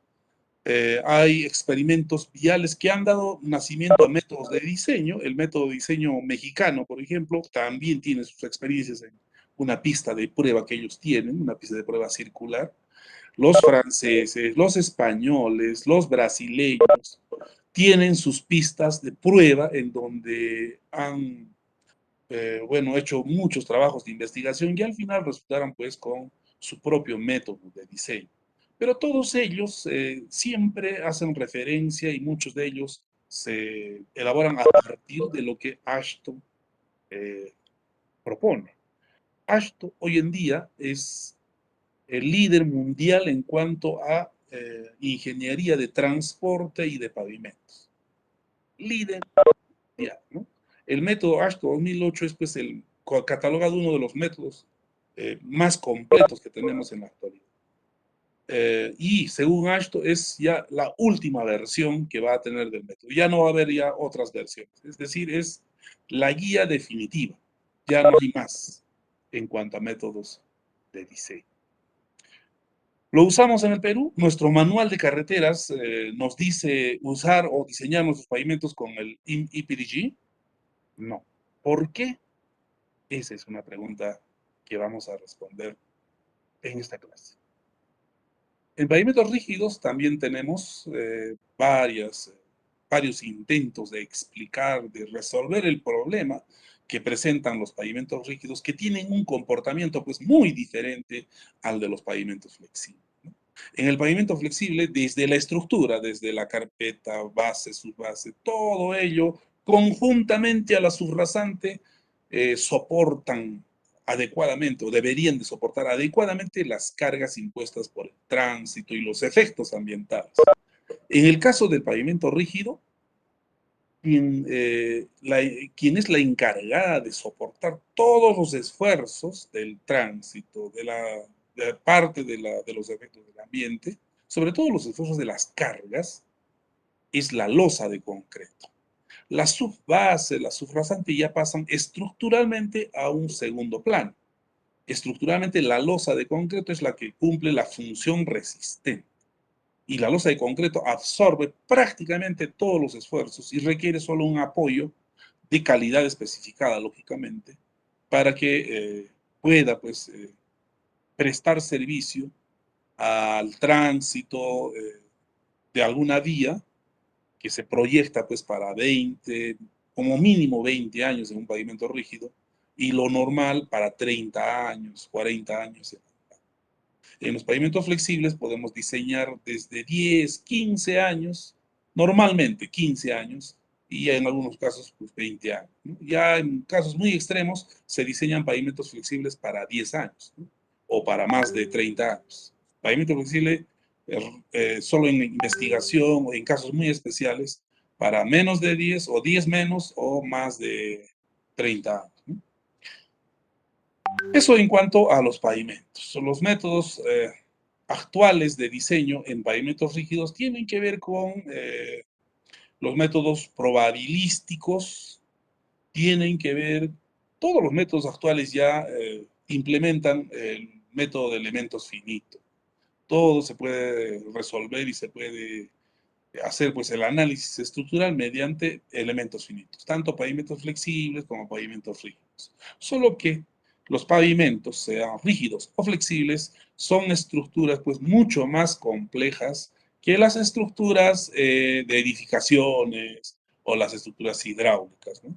Hay experimentos viales que han dado nacimiento a métodos de diseño. El método de diseño mexicano, por ejemplo, también tiene sus experiencias en una pista de prueba que ellos tienen, una pista de prueba circular. Los franceses, los españoles, los brasileños tienen sus pistas de prueba en donde han, bueno, hecho muchos trabajos de investigación y al final resultaron pues con su propio método de diseño. Pero todos ellos siempre hacen referencia y muchos de ellos se elaboran a partir de lo que Ashton propone. Ashton hoy en día es el líder mundial en cuanto a Ingeniería de Transporte y de Pavimentos. Líder mundial, ¿no? El método AASHTO 2008 es pues catalogado uno de los métodos más completos que tenemos en la actualidad. Y según AASHTO es ya la última versión que va a tener del método. Ya no va a haber ya otras versiones. Es decir, es la guía definitiva. Ya no hay más en cuanto a métodos de diseño. Lo usamos en el Perú. Nuestro manual de carreteras nos dice usar o diseñar nuestros pavimentos con el IPDG. No. ¿Por qué? Esa es una pregunta que vamos a responder en esta clase. En pavimentos rígidos también tenemos varios intentos de explicar, de resolver el problema que presentan los pavimentos rígidos, que tienen un comportamiento pues muy diferente al de los pavimentos flexibles, ¿no? En el pavimento flexible, desde la estructura, desde la carpeta, base, subbase, todo ello, conjuntamente a la subrasante, soportan adecuadamente o deberían de soportar adecuadamente las cargas impuestas por el tránsito y los efectos ambientales. En el caso del pavimento rígido, quien es la encargada de soportar todos los esfuerzos del tránsito, de parte de los efectos del ambiente, sobre todo los esfuerzos de las cargas, es la losa de concreto. La subbase, la subrasante ya pasan estructuralmente a un segundo plano. Estructuralmente la losa de concreto es la que cumple la función resistente. Y la losa de concreto absorbe prácticamente todos los esfuerzos y requiere solo un apoyo de calidad especificada, lógicamente, para que pueda pues, prestar servicio al tránsito de alguna vía que se proyecta pues para 20, como mínimo 20 años en un pavimento rígido, y lo normal para 30 años, 40 años. En los pavimentos flexibles podemos diseñar desde 10, 15 años, normalmente 15 años, y en algunos casos pues 20 años, ¿no? Ya en casos muy extremos se diseñan pavimentos flexibles para 10 años, ¿no? O para más de 30 años. Pavimento flexible solo en investigación o en casos muy especiales para menos de 10 o 10 menos o más de 30 años, ¿no? Eso en cuanto a los pavimentos. Los métodos actuales de diseño en pavimentos rígidos tienen que ver con los métodos probabilísticos, tienen que ver, todos los métodos actuales ya implementan el método de elementos finitos. Todo se puede resolver y se puede hacer pues el análisis estructural mediante elementos finitos, tanto pavimentos flexibles como pavimentos rígidos. Solo que los pavimentos, sean rígidos o flexibles, son estructuras pues mucho más complejas que las estructuras de edificaciones o las estructuras hidráulicas, ¿no?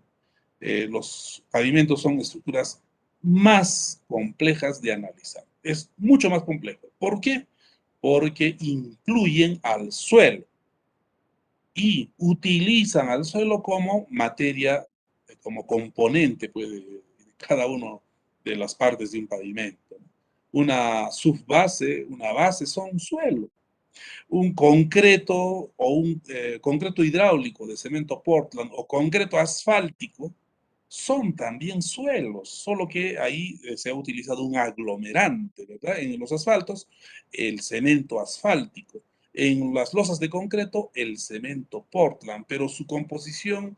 Los pavimentos son estructuras más complejas de analizar. Es mucho más complejo. ¿Por qué? Porque incluyen al suelo y utilizan al suelo como materia, como componente pues, de cada una de las partes de un pavimento. Una subbase, una base son suelo. Un concreto o un concreto hidráulico de cemento Portland o concreto asfáltico son también suelos, solo que ahí se ha utilizado un aglomerante, ¿verdad? En los asfaltos, el cemento asfáltico. En las losas de concreto, el cemento Portland, pero su composición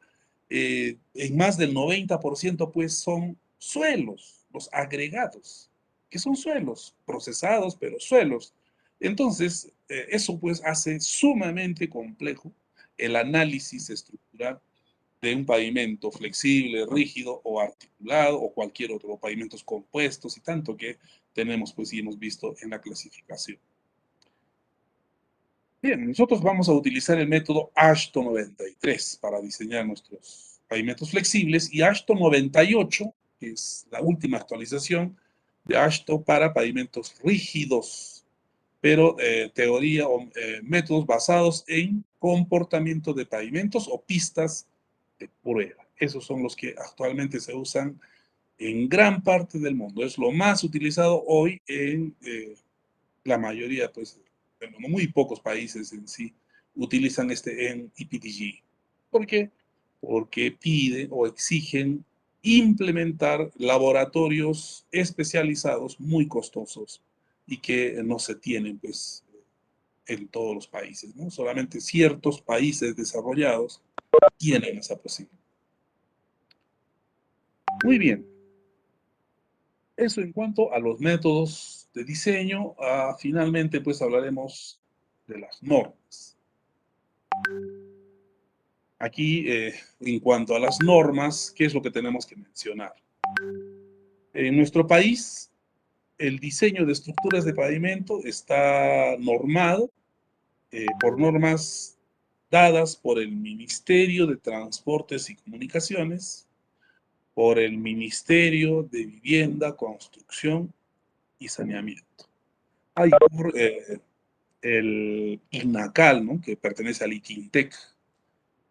en más del 90% pues son suelos, los agregados, que son suelos, procesados, pero suelos. Entonces, eso pues hace sumamente complejo el análisis estructural de un pavimento flexible, rígido o articulado o cualquier otro, pavimentos compuestos y tanto que tenemos pues y hemos visto en la clasificación. Bien, nosotros vamos a utilizar el método AASHTO 93 para diseñar nuestros pavimentos flexibles y AASHTO 98, que es la última actualización de AASHTO para pavimentos rígidos, pero teoría o métodos basados en comportamiento de pavimentos o pistas de prueba. Esos son los que actualmente se usan en gran parte del mundo. Es lo más utilizado hoy en la mayoría pues, bueno, no muy pocos países en sí, utilizan este NEPDG. ¿Por qué? Porque pide o exigen implementar laboratorios especializados muy costosos y que no se tienen, pues, en todos los países, ¿no? Solamente ciertos países desarrollados tienen esa posibilidad. Muy bien. Eso en cuanto a los métodos de diseño. Finalmente, pues hablaremos de las normas. Aquí, en cuanto a las normas, ¿qué es lo que tenemos que mencionar? En nuestro país, el diseño de estructuras de pavimento está normado por normas dadas por el Ministerio de Transportes y Comunicaciones, por el Ministerio de Vivienda, Construcción y Saneamiento. Hay por el INACAL, ¿no?, que pertenece al ITINTEC.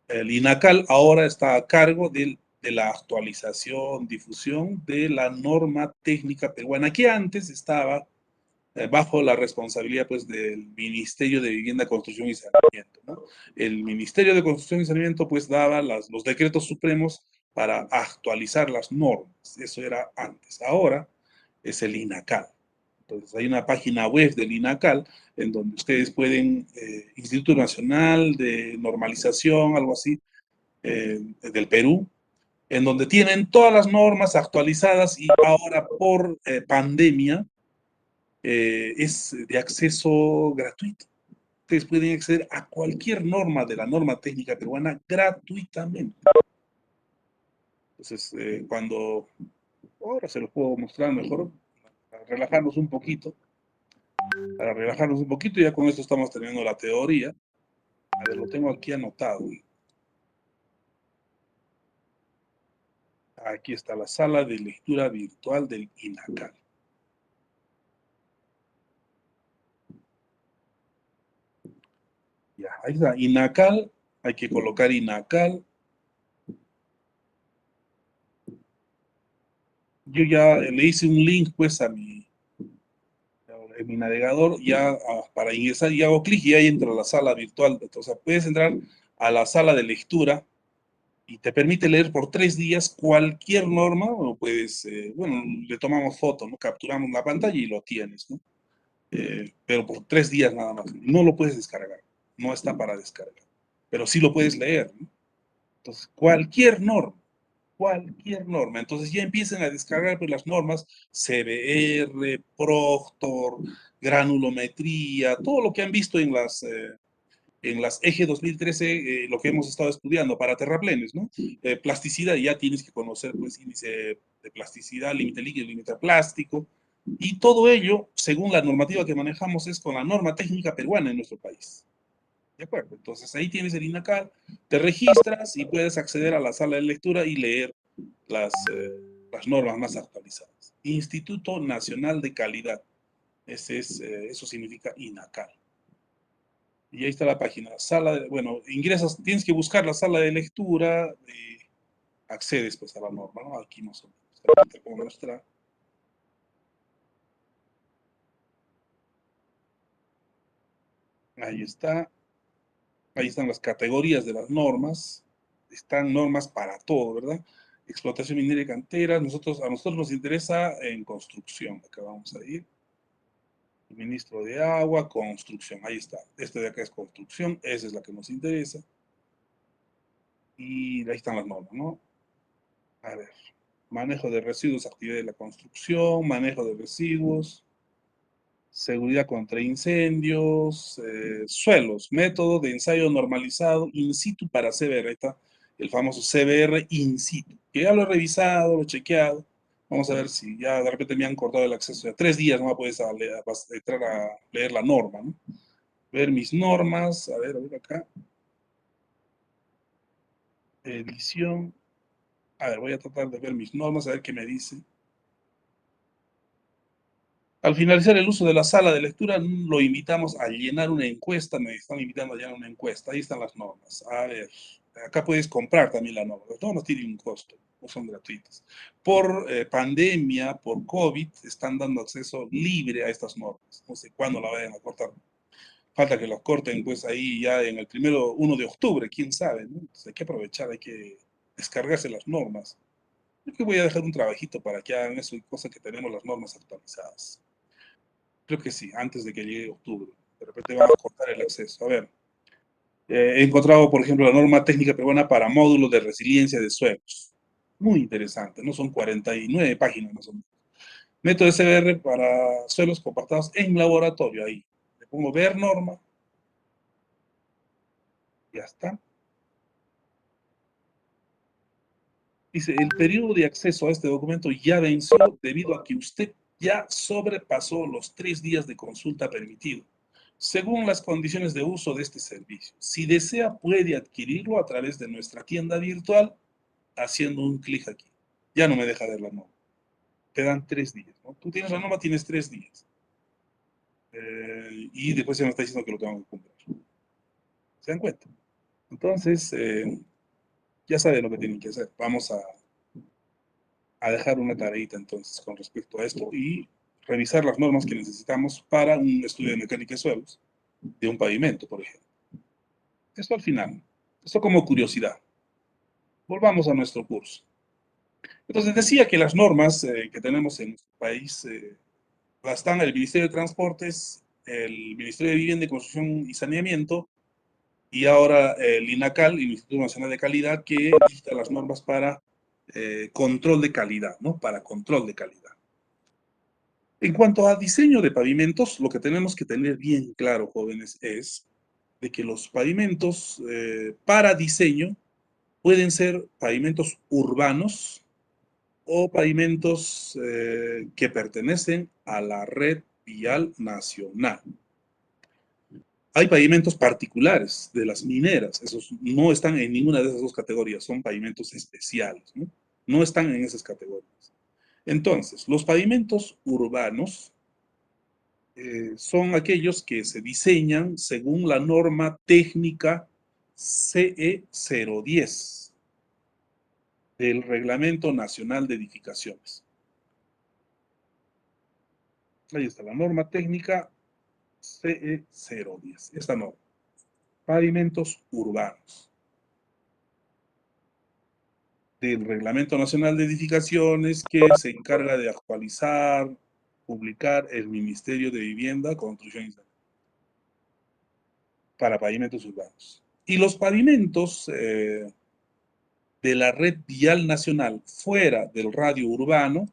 El INACAL ahora está a cargo de la actualización, difusión de la norma técnica peruana, que antes estaba bajo la responsabilidad, pues, del Ministerio de Vivienda, Construcción y Saneamiento, ¿no? El Ministerio de Construcción y Saneamiento, pues, daba los decretos supremos para actualizar las normas. Eso era antes. Ahora es el INACAL. Entonces, hay una página web del INACAL en donde ustedes pueden, Instituto Nacional de Normalización, algo así, del Perú, en donde tienen todas las normas actualizadas, y ahora por pandemia es de acceso gratuito. Ustedes pueden acceder a cualquier norma de la norma técnica peruana gratuitamente. Entonces, ahora se los puedo mostrar mejor, para relajarnos un poquito. Para relajarnos un poquito, ya con esto estamos terminando la teoría. A ver, lo tengo aquí anotado. Aquí está la sala de lectura virtual del INACAL. Ya, ahí está, INACAL. Hay que colocar INACAL. Yo ya le hice un link, pues, en mi navegador, ya para ingresar, y hago clic y ahí entra a la sala virtual. O sea, puedes entrar a la sala de lectura y te permite leer por 3 días cualquier norma, o puedes, bueno, le tomamos foto, ¿no? Capturamos la pantalla y lo tienes, ¿no? Pero por 3 días nada más. No lo puedes descargar, no está para descargar, pero sí lo puedes leer, ¿no? Entonces, cualquier norma. Entonces ya empiezan a descargar, pues, las normas CBR, Proctor, granulometría, todo lo que han visto en las EGE 2013, lo que hemos estado estudiando para terraplenes, ¿no? Plasticidad, ya tienes que conocer, pues, índice de plasticidad, límite líquido, límite plástico, y todo ello, según la normativa que manejamos, es con la norma técnica peruana en nuestro país. ¿De acuerdo? Entonces ahí tienes el INACAL, te registras y puedes acceder a la sala de lectura y leer las normas más actualizadas. Instituto Nacional de Calidad. Eso significa INACAL. Y ahí está la página. Bueno, ingresas, tienes que buscar la sala de lectura y accedes, pues, a la norma, ¿no? Aquí más o menos. Aquí te puedo mostrar. Ahí está. Ahí están las categorías de las normas. Están normas para todo, ¿verdad? Explotación minera y cantera. A nosotros nos interesa en construcción. Acá vamos a ir. Ministro de Agua, construcción. Ahí está. Este de acá es construcción. Esa es la que nos interesa. Y ahí están las normas, ¿no? A ver. Manejo de residuos, actividad de la construcción, manejo de residuos, seguridad contra incendios, suelos, método de ensayo normalizado in situ para CBR. Ahí está el famoso CBR in situ, que ya lo he revisado, lo he chequeado. Vamos a ver si ya de repente me han cortado el acceso. Ya 3 días no puedes entrar a leer la norma, ¿no? Ver mis normas, a ver acá. Edición. A ver, voy a tratar de ver mis normas, a ver qué me dice. Al finalizar el uso de la sala de lectura, lo invitamos a llenar una encuesta. Me están invitando a llenar una encuesta. Ahí están las normas. A ver, acá puedes comprar también la norma. Las normas tienen un costo, no son gratuitas. Por pandemia, por COVID, están dando acceso libre a estas normas. No sé cuándo la vayan a cortar. Falta que los corten pues ahí ya en el 1 de octubre, quién sabe, ¿no? Entonces hay que aprovechar, hay que descargarse las normas. Yo que voy a dejar un trabajito para que hagan eso y cosa que tenemos las normas actualizadas. Creo que sí, antes de que llegue octubre. De repente van a cortar el acceso. A ver, he encontrado, por ejemplo, la norma técnica peruana para módulos de resiliencia de suelos. Muy interesante, ¿no? Son 49 páginas más o menos. Método SBR para suelos compactados en laboratorio, ahí. Le pongo ver norma. Ya está. Dice, el periodo de acceso a este documento ya venció debido a que usted ya sobrepasó los 3 días de consulta permitido, según las condiciones de uso de este servicio. Si desea, puede adquirirlo a través de nuestra tienda virtual haciendo un clic aquí. Ya no me deja ver la norma. Te dan 3 días, ¿no? Tú tienes la norma, tienes 3 días. Y después se me está diciendo que lo tengo que comprar. ¿Se dan cuenta? Entonces, ya saben lo que tienen que hacer. Vamos a dejar una tareita entonces con respecto a esto y revisar las normas que necesitamos para un estudio de mecánica de suelos de un pavimento, por ejemplo. Esto al final, esto como curiosidad. Volvamos a nuestro curso. Entonces decía que las normas que tenemos en nuestro país las dan el Ministerio de Transportes, el Ministerio de Vivienda, Construcción y Saneamiento, y ahora el INACAL, el Instituto Nacional de Calidad, que dicta las normas para control de calidad, ¿no? Para control de calidad. En cuanto a diseño de pavimentos, lo que tenemos que tener bien claro, jóvenes, es de que los pavimentos para diseño pueden ser pavimentos urbanos o pavimentos que pertenecen a la red vial nacional. Hay pavimentos particulares de las mineras, esos no están en ninguna de esas dos categorías, son pavimentos especiales, ¿no? No están en esas categorías. Entonces, los pavimentos urbanos son aquellos que se diseñan según la norma técnica CE 010 del Reglamento Nacional de Edificaciones. Ahí está la norma técnica CE 010, esta norma. Pavimentos urbanos. Del Reglamento Nacional de Edificaciones que se encarga de actualizar, publicar el Ministerio de Vivienda, Construcción y Saneamiento para pavimentos urbanos. Y los pavimentos de la red vial nacional fuera del radio urbano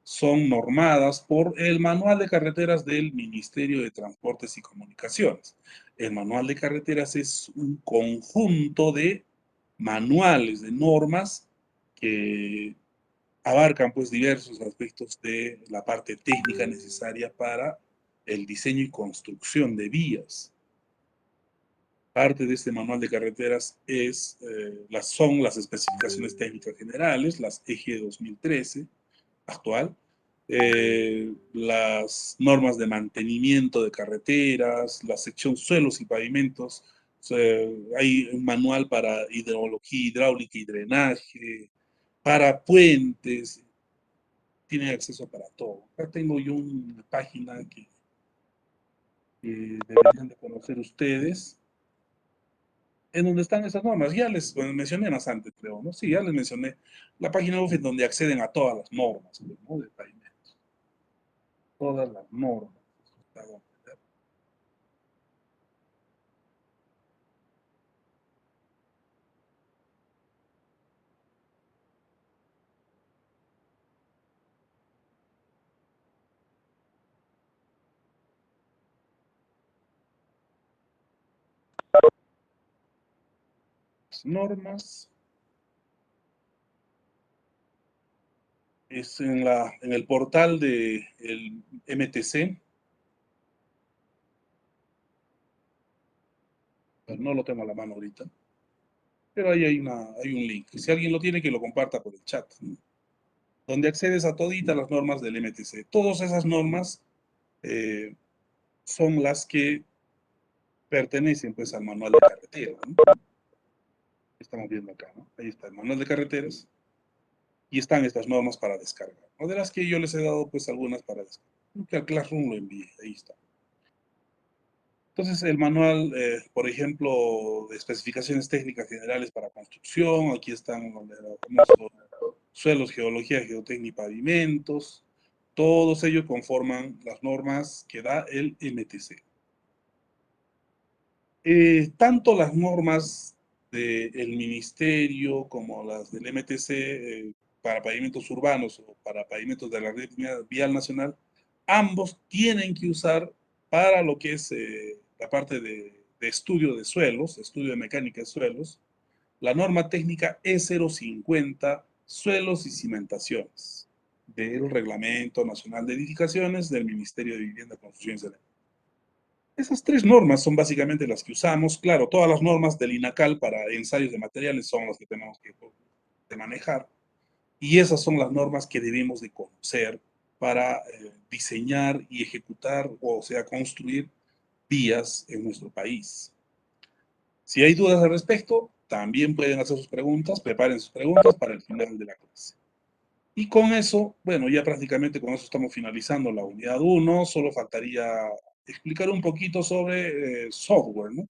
son normadas por el Manual de Carreteras del Ministerio de Transportes y Comunicaciones. El Manual de Carreteras es un conjunto de manuales, de normas que abarcan pues diversos aspectos de la parte técnica necesaria para el diseño y construcción de vías. Parte de este manual de carreteras son las especificaciones técnicas generales, las EG 2013 actual, las normas de mantenimiento de carreteras, la sección suelos y pavimentos, hay un manual para hidrología, hidráulica y drenaje, para puentes, tienen acceso para todo. Acá tengo yo una página que deberían de conocer ustedes, en donde están esas normas. Ya les mencioné más antes, creo, ¿no? Sí, ya les mencioné la página web en donde acceden a todas las normas, ¿no? De pavimentos. Todas las normas. Las normas. Es en el portal del MTC. No lo tengo a la mano ahorita. Pero ahí hay un link. Si alguien lo tiene, que lo comparta por el chat, ¿no? Donde accedes a toditas las normas del MTC. Todas esas normas son las que pertenecen pues al manual de carreteras, ¿no? Estamos viendo acá, ¿no? Ahí está el manual de carreteras y están estas normas para descargar, ¿no? De las que yo les he dado pues algunas para descargar. Creo que al Classroom lo envié, ahí está. Entonces, el manual, por ejemplo, de especificaciones técnicas generales para construcción, aquí están los famosos suelos, geología, geotécnica y pavimentos, todos ellos conforman las normas que da el MTC. Tanto las normas del ministerio como las del MTC para pavimentos urbanos o para pavimentos de la red vial nacional, ambos tienen que usar para lo que es la parte de estudio de suelos, estudio de mecánica de suelos, la norma técnica E050, suelos y cimentaciones, del Reglamento Nacional de Edificaciones del Ministerio de Vivienda, Construcción y Saneamiento. Esas tres normas son básicamente las que usamos. Claro, todas las normas del INACAL para ensayos de materiales son las que tenemos que manejar. Y esas son las normas que debemos de conocer para diseñar y ejecutar, o sea, construir vías en nuestro país. Si hay dudas al respecto, también pueden hacer sus preguntas, preparen sus preguntas para el final de la clase. Y con eso, bueno, ya prácticamente con eso estamos finalizando la unidad 1, solo faltaría explicar un poquito sobre software, ¿no?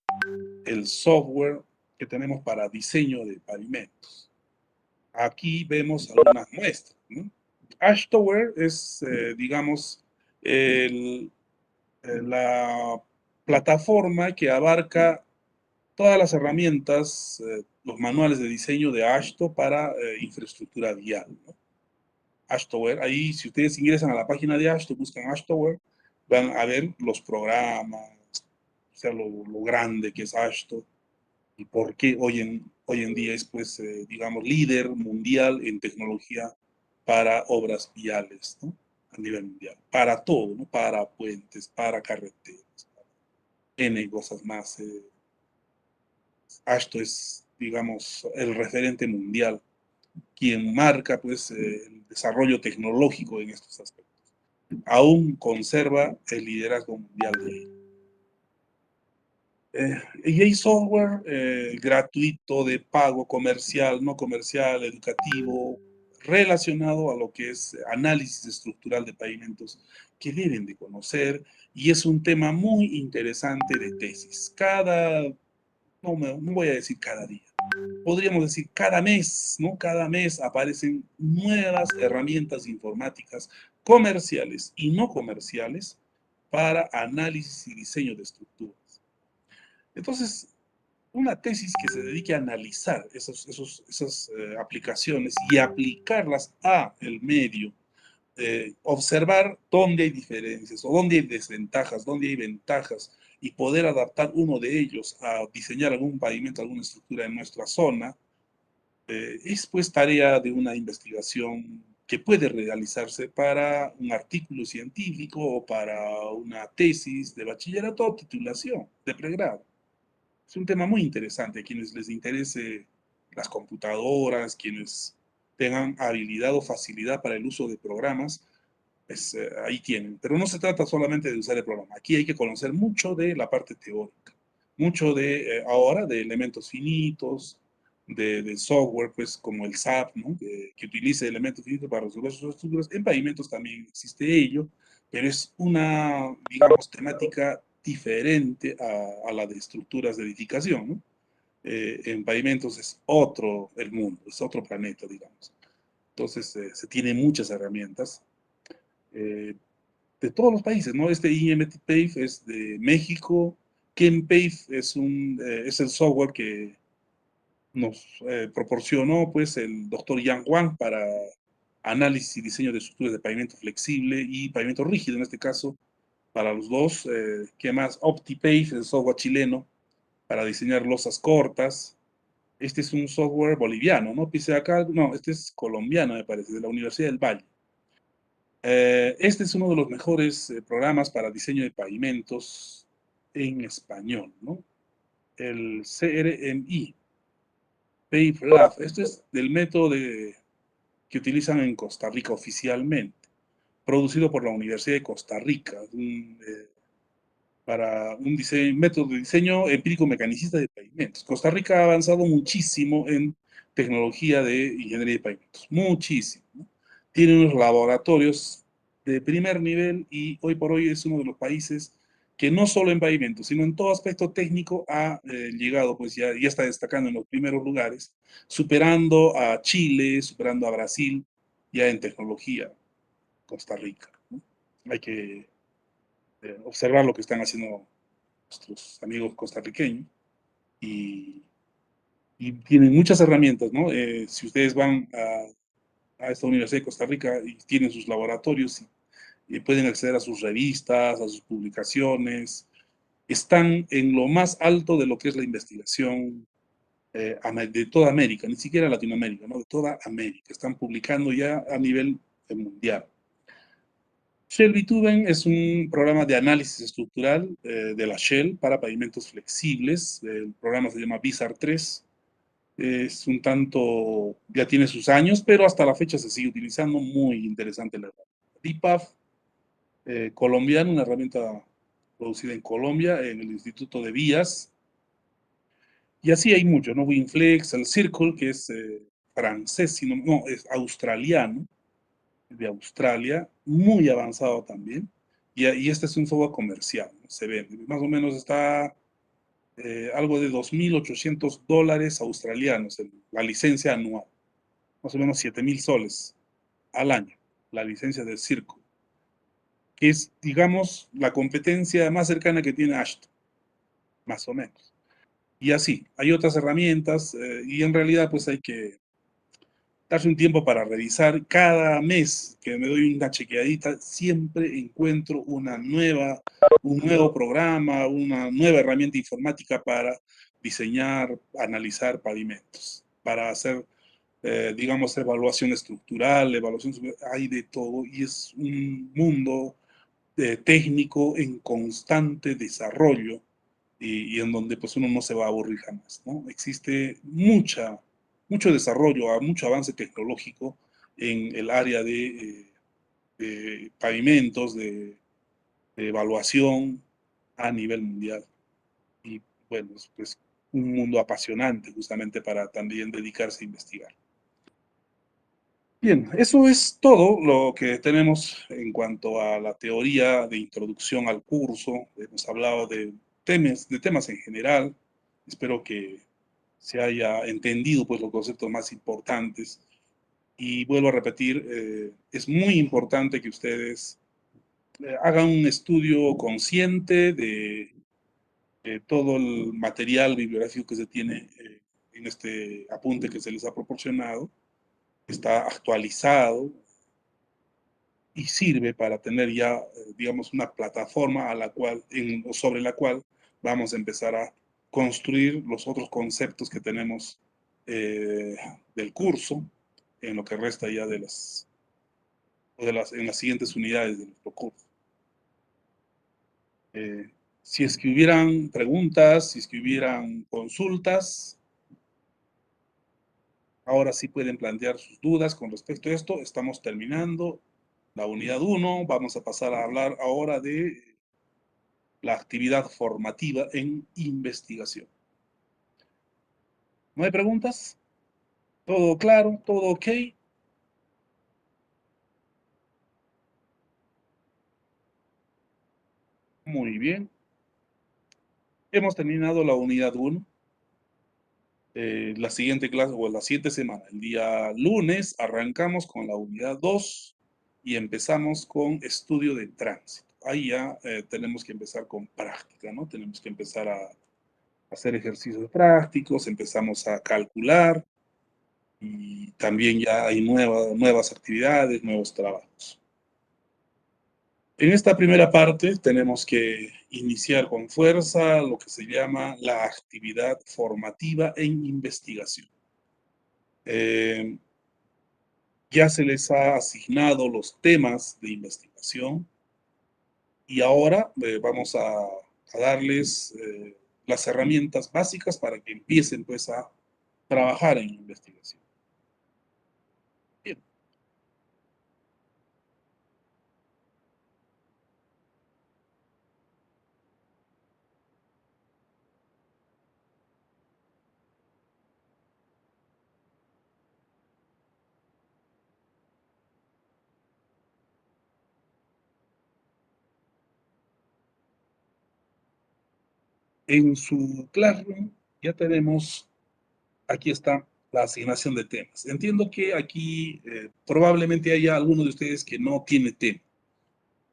El software que tenemos para diseño de pavimentos. Aquí vemos algunas muestras, ¿no? Ashtoware es, digamos, la plataforma que abarca todas las herramientas, los manuales de diseño de AASHTO para infraestructura vial, ¿no? Ashtoware, ahí si ustedes ingresan a la página de AASHTO, buscan Ashtoware, van a ver los programas, o sea, lo grande que es AASHTO y por qué hoy en día es, pues, digamos, líder mundial en tecnología para obras viales, ¿no? A nivel mundial, para todo, ¿no? Para puentes, para carreteras, N cosas más. AASHTO es, digamos, el referente mundial, quien marca, pues, el desarrollo tecnológico en estos aspectos. Aún conserva el liderazgo mundial de ello. Y hay software gratuito, de pago, comercial, no comercial, educativo, relacionado a lo que es análisis estructural de pavimentos que deben de conocer, y es un tema muy interesante de tesis. No voy a decir cada día, podríamos decir cada mes, ¿no? Cada mes aparecen nuevas herramientas informáticas comerciales y no comerciales para análisis y diseño de estructuras. Entonces, una tesis que se dedique a analizar esas aplicaciones y aplicarlas a el medio, observar dónde hay diferencias o dónde hay desventajas, dónde hay ventajas, y poder adaptar uno de ellos a diseñar algún pavimento, alguna estructura en nuestra zona, es pues tarea de una investigación que puede realizarse para un artículo científico o para una tesis de bachillerato o titulación de pregrado. Es un tema muy interesante. A quienes les interese las computadoras, quienes tengan habilidad o facilidad para el uso de programas, pues ahí tienen. Pero no se trata solamente de usar el programa. Aquí hay que conocer mucho de la parte teórica, mucho de ahora de elementos finitos, de software, pues como el SAP, ¿no? Que utilice elementos finitos para resolver sus estructuras. En pavimentos también existe ello, pero es una, digamos, temática diferente a la de estructuras de edificación, ¿no? En pavimentos es otro el mundo, es otro planeta, digamos. Entonces, se tiene muchas herramientas de todos los países, ¿no? Este IMT-PAVE es de México, ChemPAVE es el software que nos proporcionó, pues, el doctor Yang Wang para análisis y diseño de estructuras de pavimento flexible y pavimento rígido, en este caso, para los dos. ¿Qué más? OptiPave, el software chileno, para diseñar losas cortas. Este es un software boliviano, ¿no? No, este es colombiano, me parece, de la Universidad del Valle. Este es uno de los mejores programas para diseño de pavimentos en español, ¿no? El CRMI, PaveLab. Esto es del método que utilizan en Costa Rica oficialmente, producido por la Universidad de Costa Rica, para un método de diseño empírico mecanicista de pavimentos. Costa Rica ha avanzado muchísimo en tecnología de ingeniería de pavimentos, muchísimo, ¿no? Tiene unos laboratorios de primer nivel y hoy por hoy es uno de los países que no solo en pavimento, sino en todo aspecto técnico ha llegado, pues ya está destacando en los primeros lugares, superando a Chile, superando a Brasil, ya en tecnología, Costa Rica, ¿no? Hay que observar lo que están haciendo nuestros amigos costarriqueños y tienen muchas herramientas, ¿no? Si ustedes van a esta Universidad de Costa Rica y tienen sus laboratorios y pueden acceder a sus revistas, a sus publicaciones, están en lo más alto de lo que es la investigación de toda América, ni siquiera Latinoamérica, ¿no? De toda América. Están publicando ya a nivel mundial. Shell Bitumen es un programa de análisis estructural de la Shell para pavimentos flexibles. El programa se llama BISAR 3. Es un tanto, ya tiene sus años, pero hasta la fecha se sigue utilizando. Muy interesante la herramienta. DIPAF, colombiano, una herramienta producida en Colombia, en el Instituto de Vías. Y así hay muchos, ¿no? Winflex, el Circle, que es francés, sino, no, es australiano, de Australia, muy avanzado también. Y este es un software comercial, ¿no? Se vende. Más o menos está algo de $2.800 australianos, la licencia anual. Más o menos 7.000 soles al año, la licencia del Circle, que es, digamos, la competencia más cercana que tiene Ashton, más o menos. Y así, hay otras herramientas y en realidad pues hay que darse un tiempo para revisar. Cada mes que me doy una chequeadita, siempre encuentro un nuevo programa, una nueva herramienta informática para diseñar, analizar pavimentos, para hacer, digamos, evaluación estructural, hay de todo y es un mundo técnico en constante desarrollo y en donde pues uno no se va a aburrir jamás, ¿no? Existe mucho desarrollo, mucho avance tecnológico en el área de pavimentos, de evaluación a nivel mundial. Y bueno, es pues, un mundo apasionante justamente para también dedicarse a investigar. Bien, eso es todo lo que tenemos en cuanto a la teoría de introducción al curso. Hemos hablado de temas en general. Espero que se haya entendido pues, los conceptos más importantes. Y vuelvo a repetir, es muy importante que ustedes hagan un estudio consciente de todo el material bibliográfico que se tiene en este apunte que se les ha proporcionado. Está actualizado y sirve para tener ya, digamos, una plataforma sobre la cual vamos a empezar a construir los otros conceptos que tenemos del curso en lo que resta ya en las siguientes unidades de nuestro curso. Si es que hubieran preguntas, si es que hubieran consultas, ahora sí pueden plantear sus dudas con respecto a esto. Estamos terminando la unidad 1. Vamos a pasar a hablar ahora de la actividad formativa en investigación. ¿No hay preguntas? ¿Todo claro? ¿Todo ok? Muy bien. Hemos terminado la unidad 1. La siguiente clase, o la siguiente semana, el día lunes, arrancamos con la unidad 2 y empezamos con estudio de tránsito. Ahí ya tenemos que empezar con práctica, ¿no? Tenemos que empezar a hacer ejercicios prácticos, empezamos a calcular y también ya hay nuevas actividades, nuevos trabajos. En esta primera parte tenemos que iniciar con fuerza lo que se llama la actividad formativa en investigación. Ya se les ha asignado los temas de investigación y ahora vamos a darles las herramientas básicas para que empiecen pues a trabajar en investigación. Bien. En su Classroom ya tenemos, aquí está la asignación de temas. Entiendo que aquí probablemente haya algunos de ustedes que no tienen tema.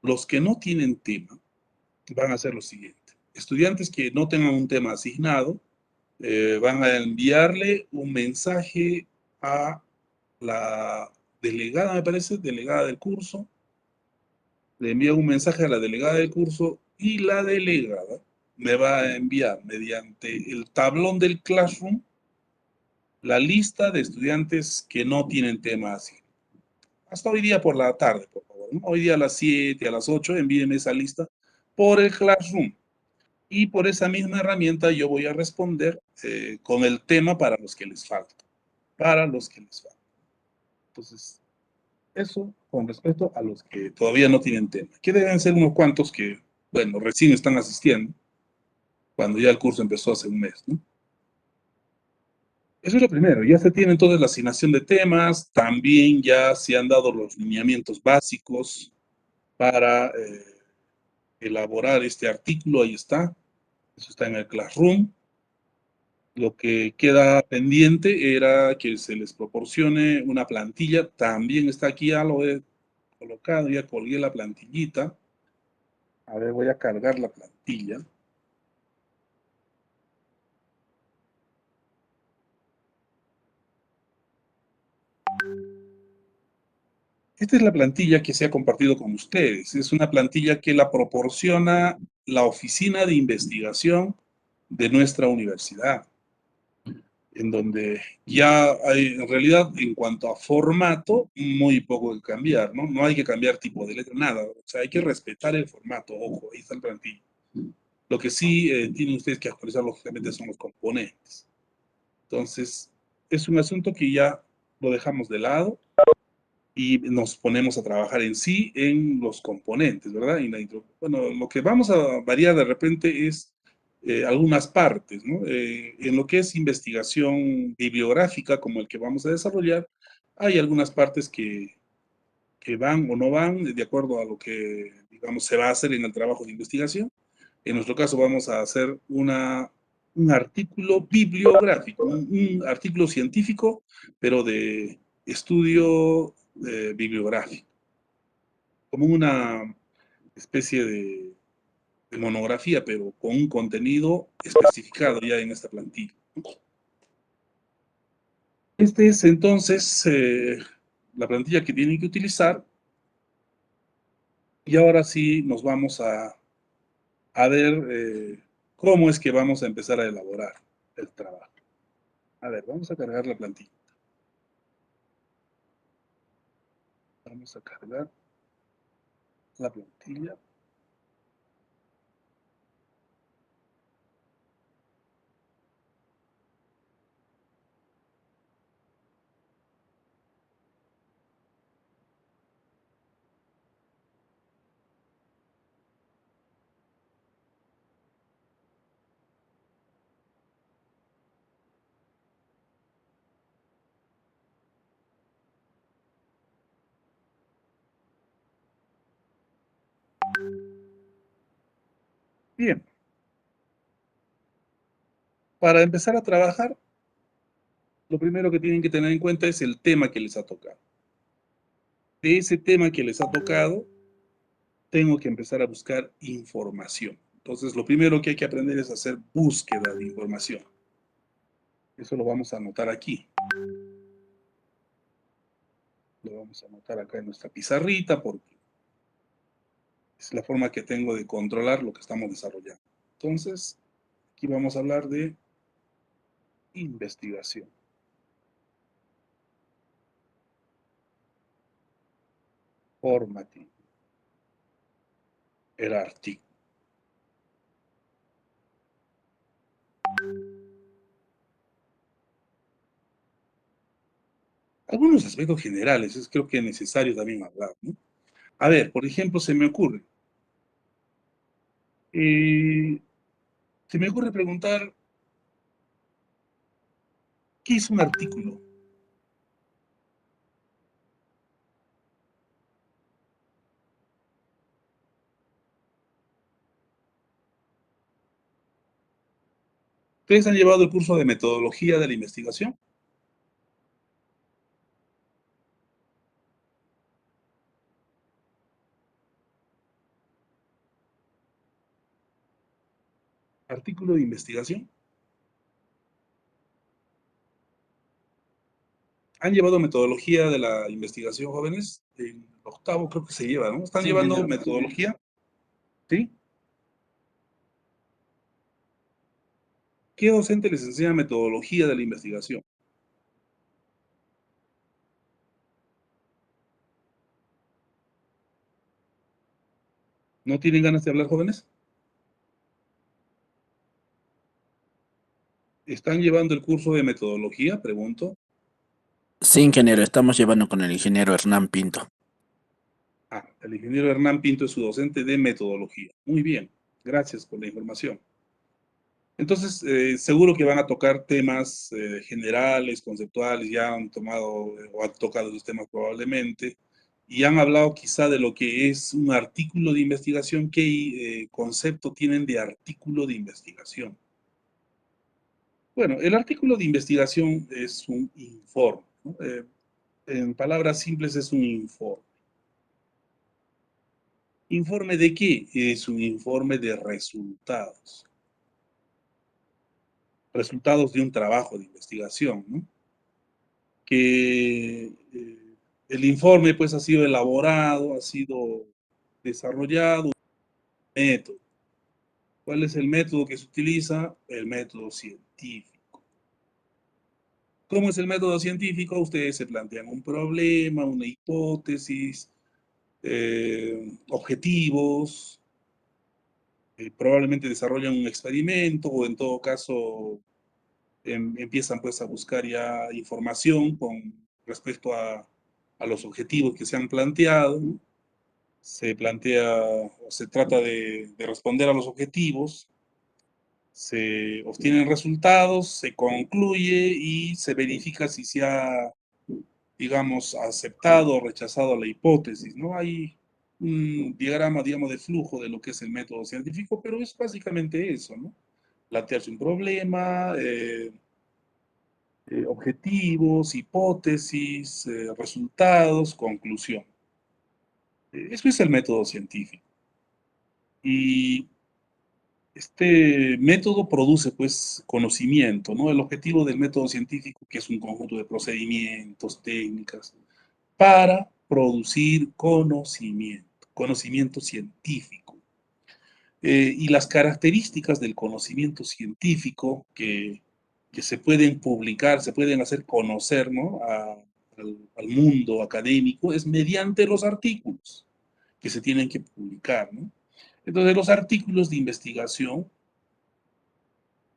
Los que no tienen tema van a hacer lo siguiente. Estudiantes que no tengan un tema asignado, van a enviarle un mensaje a la delegada, me parece, delegada del curso. Le envía un mensaje a la delegada del curso y la delegada me va a enviar mediante el tablón del Classroom la lista de estudiantes que no tienen tema así. Hasta hoy día por la tarde, por favor, ¿no? Hoy día a las 7, a las 8, envíenme esa lista por el Classroom. Y por esa misma herramienta yo voy a responder con el tema para los que les falta. Para los que les falta. Entonces, eso con respecto a los que todavía no tienen tema. Que deben ser unos cuantos que, bueno, recién están asistiendo, cuando ya el curso empezó hace un mes, ¿no? Eso es lo primero. Ya se tiene entonces la asignación de temas, también ya se han dado los lineamientos básicos para elaborar este artículo, ahí está. Eso está en el Classroom. Lo que queda pendiente era que se les proporcione una plantilla. También está aquí, ya lo he colocado, ya colgué la plantillita. A ver, voy a cargar la plantilla. Esta es la plantilla que se ha compartido con ustedes. Es una plantilla que la proporciona la Oficina de Investigación de nuestra universidad, en donde ya hay, en realidad, en cuanto a formato, muy poco que cambiar, ¿no? No hay que cambiar tipo de letra, nada. O sea, hay que respetar el formato, ojo, ahí está el plantilla. Lo que sí tienen ustedes que actualizar, lógicamente, son los componentes. Entonces, es un asunto que ya lo dejamos de lado y nos ponemos a trabajar en sí en los componentes, ¿verdad? Bueno, lo que vamos a variar de repente es algunas partes, ¿no? En lo que es investigación bibliográfica, como el que vamos a desarrollar, hay algunas partes que van o no van de acuerdo a lo que, digamos, se va a hacer en el trabajo de investigación. En nuestro caso vamos a hacer un artículo bibliográfico, un artículo científico, pero de estudio bibliográfico, como una especie de monografía, pero con un contenido especificado ya en esta plantilla. Este es entonces la plantilla que tienen que utilizar. Y ahora sí nos vamos a ver cómo es que vamos a empezar a elaborar el trabajo. A ver, vamos a cargar la plantilla. Vamos a cargar la plantilla. Bien. Para empezar a trabajar, lo primero que tienen que tener en cuenta es el tema que les ha tocado. De ese tema que les ha tocado, tengo que empezar a buscar información. Entonces, lo primero que hay que aprender es hacer búsqueda de información. Eso lo vamos a anotar aquí. Lo vamos a anotar acá en nuestra pizarrita porque es la forma que tengo de controlar lo que estamos desarrollando. Entonces, aquí vamos a hablar de investigación. Formativo. El artículo. Algunos aspectos generales, es creo que es necesario también hablar, ¿no? A ver, por ejemplo, eh, se me ocurre preguntar, ¿qué es un artículo? ¿Ustedes han llevado el curso de metodología de la investigación? ¿Artículo de investigación? ¿Han llevado metodología de la investigación, jóvenes? En octavo creo que se lleva, ¿no? ¿Están Sí, llevando ingeniero. metodología? ¿Sí? ¿Qué docente les enseña metodología de la investigación? ¿No tienen ganas de hablar, jóvenes? ¿Están llevando el curso de metodología? Pregunto. Sí, ingeniero, estamos llevando con el ingeniero Hernán Pinto. Ah, el ingeniero Hernán Pinto es su docente de metodología. Muy bien, gracias por la información. Entonces, seguro que van a tocar temas generales, conceptuales, ya han tomado o han tocado esos temas probablemente, y han hablado quizá de lo que es un artículo de investigación, qué concepto tienen de artículo de investigación. Bueno, el artículo de investigación es un informe, ¿no? En palabras simples es un informe. ¿Informe de qué? Es un informe de resultados. Resultados de un trabajo de investigación, ¿no? Que el informe pues ha sido elaborado, ha sido desarrollado, un método. ¿Cuál es el método que se utiliza? El método científico. ¿Cómo es el método científico? Ustedes se plantean un problema, una hipótesis, objetivos, probablemente desarrollan un experimento o en todo caso empiezan pues a buscar ya información con respecto a los objetivos que se han planteado, ¿no? Se plantea o se trata de responder a los objetivos, se obtienen resultados, se concluye y se verifica si se ha, digamos, aceptado o rechazado la hipótesis, ¿no? Hay un diagrama, digamos, de flujo de lo que es el método científico, pero es básicamente eso, ¿no? Plantearse un problema, objetivos, hipótesis, resultados, conclusión. Eso es el método científico. Y este método produce, pues, conocimiento, ¿no? El objetivo del método científico, que es un conjunto de procedimientos, técnicas, para producir conocimiento científico. Y las características del conocimiento científico que se pueden publicar, se pueden hacer conocer, ¿no? Al mundo académico es mediante los artículos que se tienen que publicar, ¿no? Entonces, los artículos de investigación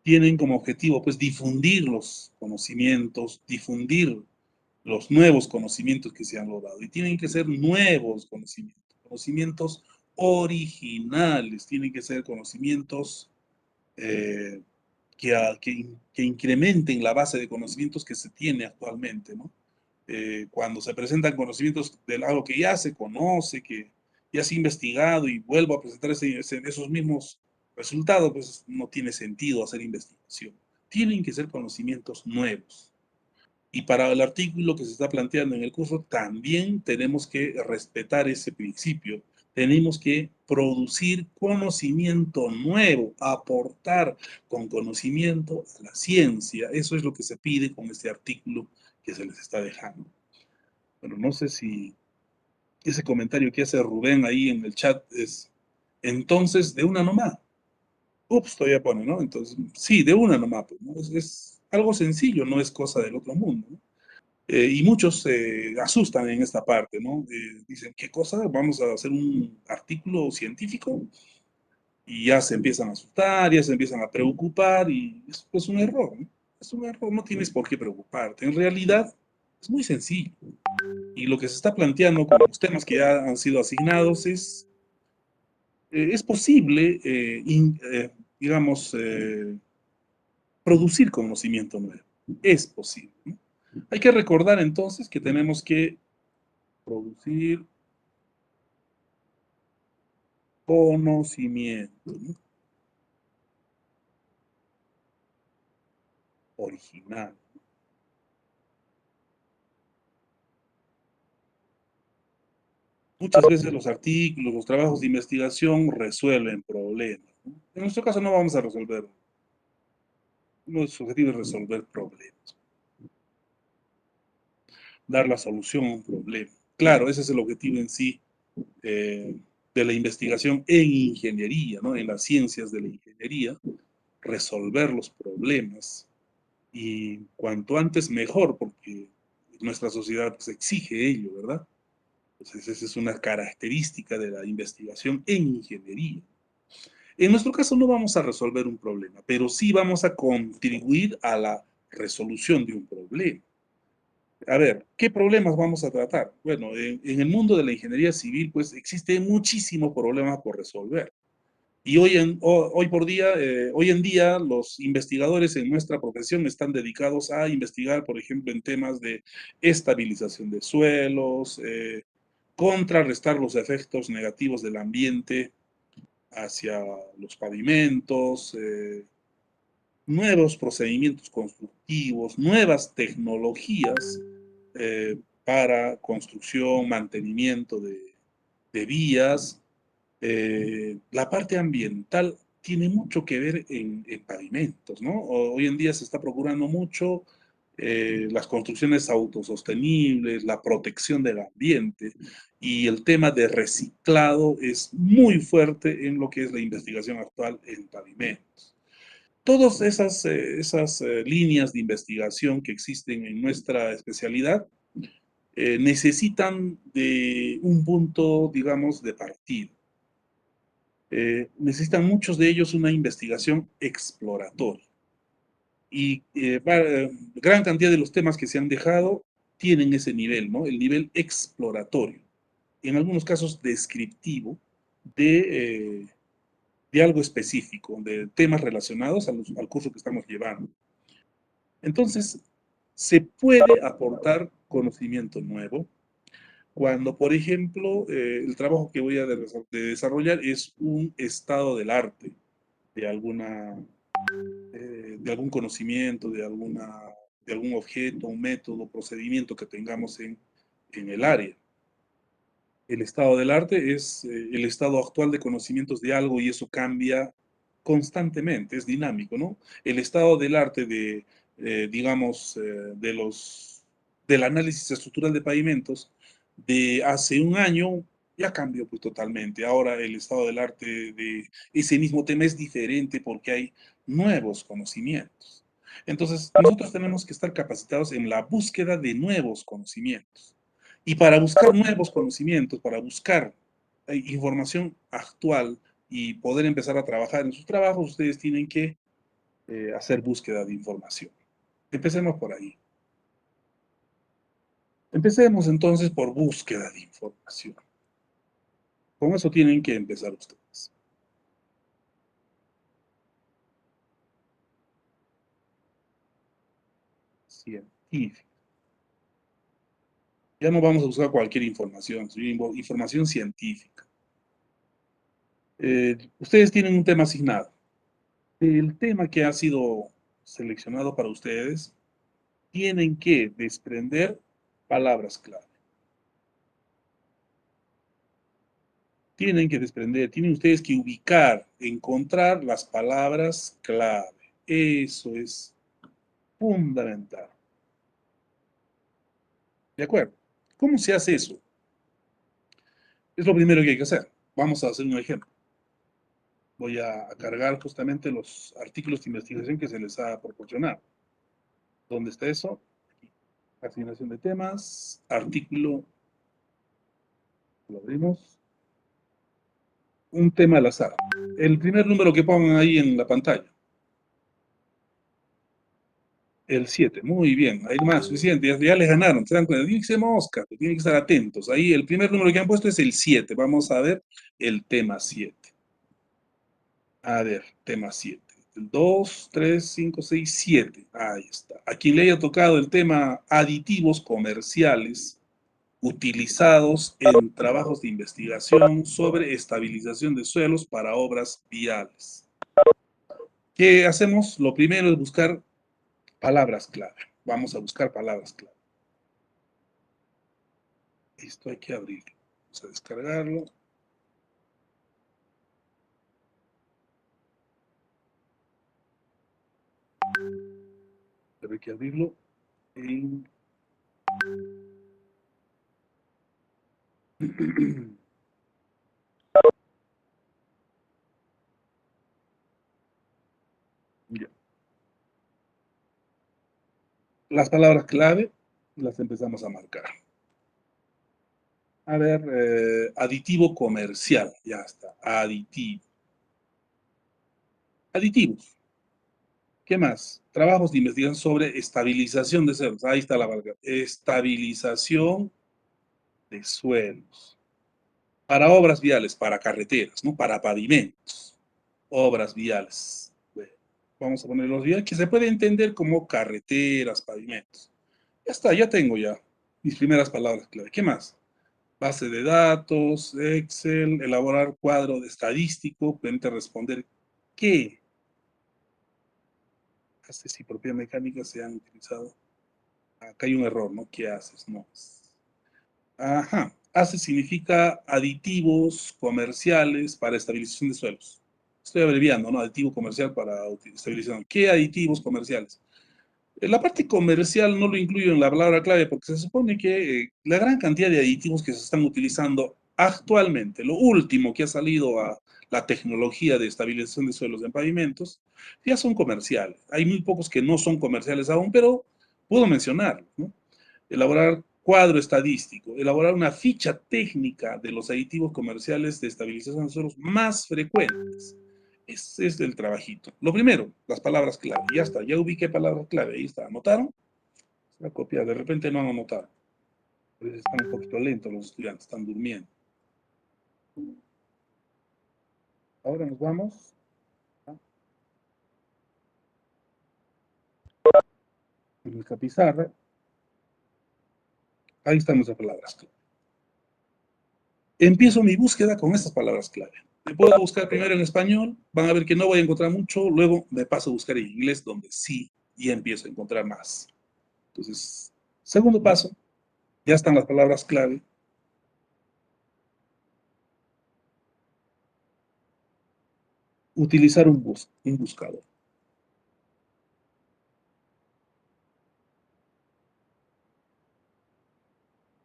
tienen como objetivo, pues, difundir los conocimientos, difundir los nuevos conocimientos que se han logrado. Y tienen que ser nuevos conocimientos, conocimientos originales, tienen que ser conocimientos eh, que incrementen la base de conocimientos que se tiene actualmente, ¿no? Cuando se presentan conocimientos de algo que ya se conoce, que ya se ha investigado y vuelvo a presentar esos mismos resultados, pues no tiene sentido hacer investigación. Tienen que ser conocimientos nuevos. Y para el artículo que se está planteando en el curso, también tenemos que respetar ese principio. Tenemos que producir conocimiento nuevo, aportar con conocimiento a la ciencia. Eso es lo que se pide con este artículo que se les está dejando. Bueno, no sé si ese comentario que hace Rubén ahí en el chat es, entonces, de una nomás. Ups, todavía pone, ¿no? Entonces, sí, de una nomás, pues, ¿no? Es algo sencillo, no es cosa del otro mundo, ¿no? Y muchos se asustan en esta parte, ¿no? Dicen, ¿qué cosa? Vamos a hacer un artículo científico y ya se empiezan a asustar, ya se empiezan a preocupar y es un error, ¿no? Es un error, no tienes por qué preocuparte. En realidad es muy sencillo. Y lo que se está planteando con los temas que ya han sido asignados es posible, digamos, producir conocimiento nuevo. Es posible, ¿no? Hay que recordar entonces que tenemos que producir conocimiento, ¿no? original. Muchas veces los artículos, los trabajos de investigación resuelven problemas, ¿no? En nuestro caso no vamos a resolver, nuestro objetivo es resolver problemas, dar la solución a un problema. Claro, ese es el objetivo en sí de la investigación en ingeniería, ¿no? En las ciencias de la ingeniería, resolver los problemas y cuanto antes mejor, porque nuestra sociedad pues, exige ello, ¿verdad? Entonces, esa es una característica de la investigación en ingeniería. En nuestro caso no vamos a resolver un problema, pero sí vamos a contribuir a la resolución de un problema. A ver, ¿qué problemas vamos a tratar? Bueno, en el mundo de la ingeniería civil, pues existen muchísimos problemas por resolver. Y hoy en día, los investigadores en nuestra profesión están dedicados a investigar, por ejemplo, en temas de estabilización de suelos, contrarrestar los efectos negativos del ambiente hacia los pavimentos, nuevos procedimientos constructivos, nuevas tecnologías para construcción, mantenimiento de vías. La parte ambiental tiene mucho que ver en pavimentos, ¿no? Hoy en día se está procurando mucho las construcciones autosostenibles, la protección del ambiente y el tema de reciclado es muy fuerte en lo que es la investigación actual en pavimentos. Todas esas líneas de investigación que existen en nuestra especialidad necesitan de un punto, digamos, de partida. Necesitan muchos de ellos una investigación exploratoria. Y gran cantidad de los temas que se han dejado tienen ese nivel, ¿no? El nivel exploratorio. En algunos casos descriptivo de algo específico, de temas relacionados al curso que estamos llevando. Entonces, se puede aportar conocimiento nuevo cuando, por ejemplo, el trabajo que voy a desarrollar es un estado del arte de de algún conocimiento, de algún objeto, un método, procedimiento que tengamos en el área. El estado del arte es el estado actual de conocimientos de algo y eso cambia constantemente, es dinámico, ¿no? El estado del arte digamos, del análisis estructural de pavimentos de hace un año ya cambió pues totalmente. Ahora el estado del arte de ese mismo tema es diferente porque hay nuevos conocimientos. Entonces, nosotros tenemos que estar capacitados en la búsqueda de nuevos conocimientos. Y para buscar nuevos conocimientos, para buscar información actual y poder empezar a trabajar en sus trabajos, ustedes tienen que hacer búsqueda de información. Empecemos por ahí. Empecemos entonces por búsqueda de información. Con eso tienen que empezar ustedes. Científica. Ya no vamos a buscar cualquier información, sino información científica. Ustedes tienen un tema asignado. El tema que ha sido seleccionado para ustedes, tienen que desprender palabras clave. Tienen ustedes que ubicar, encontrar las palabras clave. Eso es fundamental. ¿De acuerdo? ¿Cómo se hace eso? Es lo primero que hay que hacer. Vamos a hacer un ejemplo. Voy a cargar justamente los artículos de investigación que se les ha proporcionado. ¿Dónde está eso? Aquí. Asignación de temas, artículo. Lo abrimos. Un tema al azar. El primer número que pongan ahí en la pantalla. El 7, muy bien, ahí más, suficiente, ya les ganaron, se dan cuenta, tienen que ser mosca, tienen que estar atentos. Ahí el primer número que han puesto es el 7, vamos a ver el tema 7. A ver, tema 7. 2, 3, 5, 6, 7, ahí está. A quien le haya tocado el tema aditivos comerciales utilizados en trabajos de investigación sobre estabilización de suelos para obras viales. ¿Qué hacemos? Lo primero es buscar Palabras clave. Vamos a buscar palabras clave. Esto hay que abrirlo. Vamos a descargarlo. Hay que abrirlo en... Ya. Las palabras clave las empezamos a marcar. A ver, aditivo comercial. Ya está, aditivo. Aditivos. ¿Qué más? Trabajos de investigación sobre estabilización de suelos. Ahí está la palabra. Estabilización de suelos. Para obras viales, para carreteras, ¿no? Para pavimentos. Obras viales. Bueno, vamos a poner los viales que se puede entender como carreteras, pavimentos. Ya está, ya tengo ya mis primeras palabras clave. ¿Qué más? Base de datos, Excel, elaborar cuadro de estadístico, permite responder qué haces y propiedad mecánica se han utilizado. Acá hay un error, ¿no? ¿Qué haces? No. Ajá. Hace significa aditivos comerciales para estabilización de suelos. Estoy abreviando, ¿no? Aditivo comercial para estabilización. ¿Qué aditivos comerciales? La parte comercial no lo incluyo en la palabra clave porque se supone que la gran cantidad de aditivos que se están utilizando actualmente, lo último que ha salido a la tecnología de estabilización de suelos en pavimentos, ya son comerciales. Hay muy pocos que no son comerciales aún, pero puedo mencionarlos, ¿no? Elaborar cuadro estadístico, elaborar una ficha técnica de los aditivos comerciales de estabilización de suelos más frecuentes. Ese es el trabajito. Lo primero, las palabras clave. Ya está, ya ubiqué palabras clave. Ahí está. ¿Anotaron? La copia. De repente no han anotado. Pues están un poquito lentos los estudiantes, están durmiendo. Ahora nos vamos. En nuestra pizarra. Ahí están nuestras palabras clave. Empiezo mi búsqueda con estas palabras clave. Me puedo buscar primero en español, van a ver que no voy a encontrar mucho, luego me paso a buscar en inglés, donde sí, y empiezo a encontrar más. Entonces, segundo paso, ya están las palabras clave. Utilizar un buscador.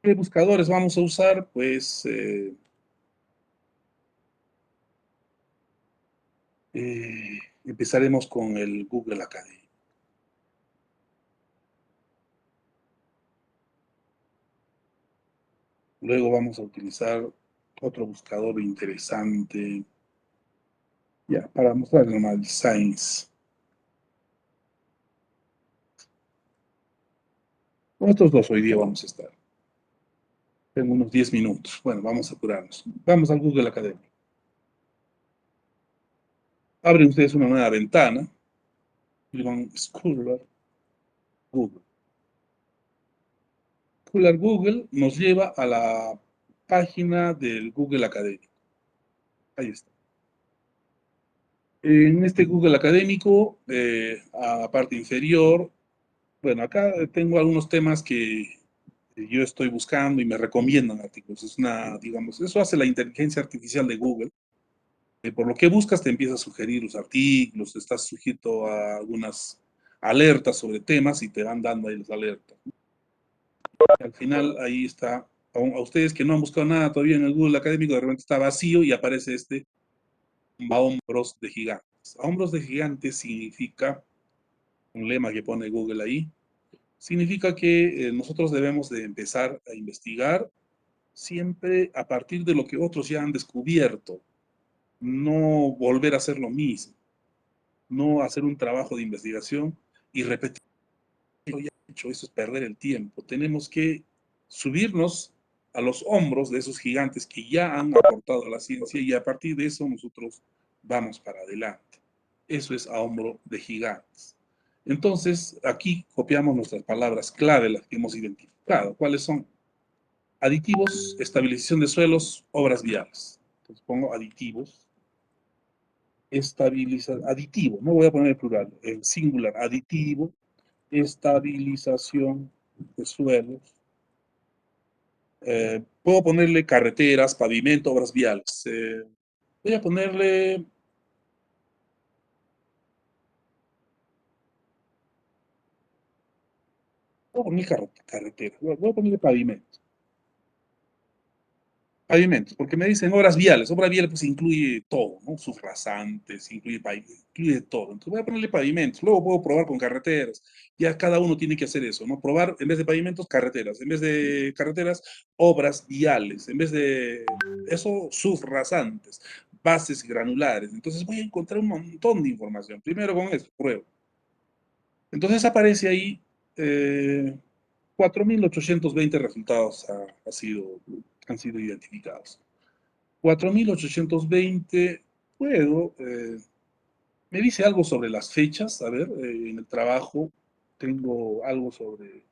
¿Qué buscadores vamos a usar? Pues empezaremos con el Google Academy. Luego vamos a utilizar otro buscador interesante. Ya, para mostrar nomás Science. Con estos dos hoy día vamos a estar. Tengo unos 10 minutos. Bueno, vamos a apurarnos. Vamos al Google Academy. Abren ustedes una nueva ventana. Y van Scholar Google. Scholar Google nos lleva a la página del Google Academy. Ahí está. En este Google académico, a la parte inferior, bueno, acá tengo algunos temas que yo estoy buscando y me recomiendan artículos. Es una, digamos, eso hace la inteligencia artificial de Google. Por lo que buscas te empieza a sugerir los artículos, estás sujeto a algunas alertas sobre temas y te van dando ahí las alertas. Al final ahí está, a ustedes que no han buscado nada todavía en el Google académico, de repente está vacío y aparece este a hombros de gigantes. A hombros de gigantes significa, un lema que pone Google ahí, significa que nosotros debemos de empezar a investigar siempre a partir de lo que otros ya han descubierto, no volver a hacer lo mismo, no hacer un trabajo de investigación y repetir lo ya hecho, eso es perder el tiempo. Tenemos que subirnos a los hombros de esos gigantes que ya han aportado a la ciencia y a partir de eso nosotros vamos para adelante. Eso es a hombro de gigantes. Entonces, aquí copiamos nuestras palabras clave, las que hemos identificado. ¿Cuáles son? Aditivos, estabilización de suelos, obras viales. Entonces pongo aditivos, aditivo, no voy a poner el plural, el singular, aditivo, estabilización de suelos. Puedo ponerle carreteras, pavimento, obras viales. Voy a ponerle... Voy a poner carretera, voy a ponerle pavimento. Pavimentos, porque me dicen obras viales. Obra vial pues incluye todo, ¿no? Subrasantes, incluye todo. Entonces voy a ponerle pavimentos. Luego puedo probar con carreteras. Ya cada uno tiene que hacer eso, ¿no? Probar en vez de pavimentos, carreteras. En vez de carreteras, obras viales. En vez de eso, subrasantes, bases granulares. Entonces voy a encontrar un montón de información. Primero con eso, pruebo. Entonces aparece ahí 4.820 resultados han sido identificados. 4.820, me dice algo sobre las fechas, a ver, en el trabajo tengo algo sobre,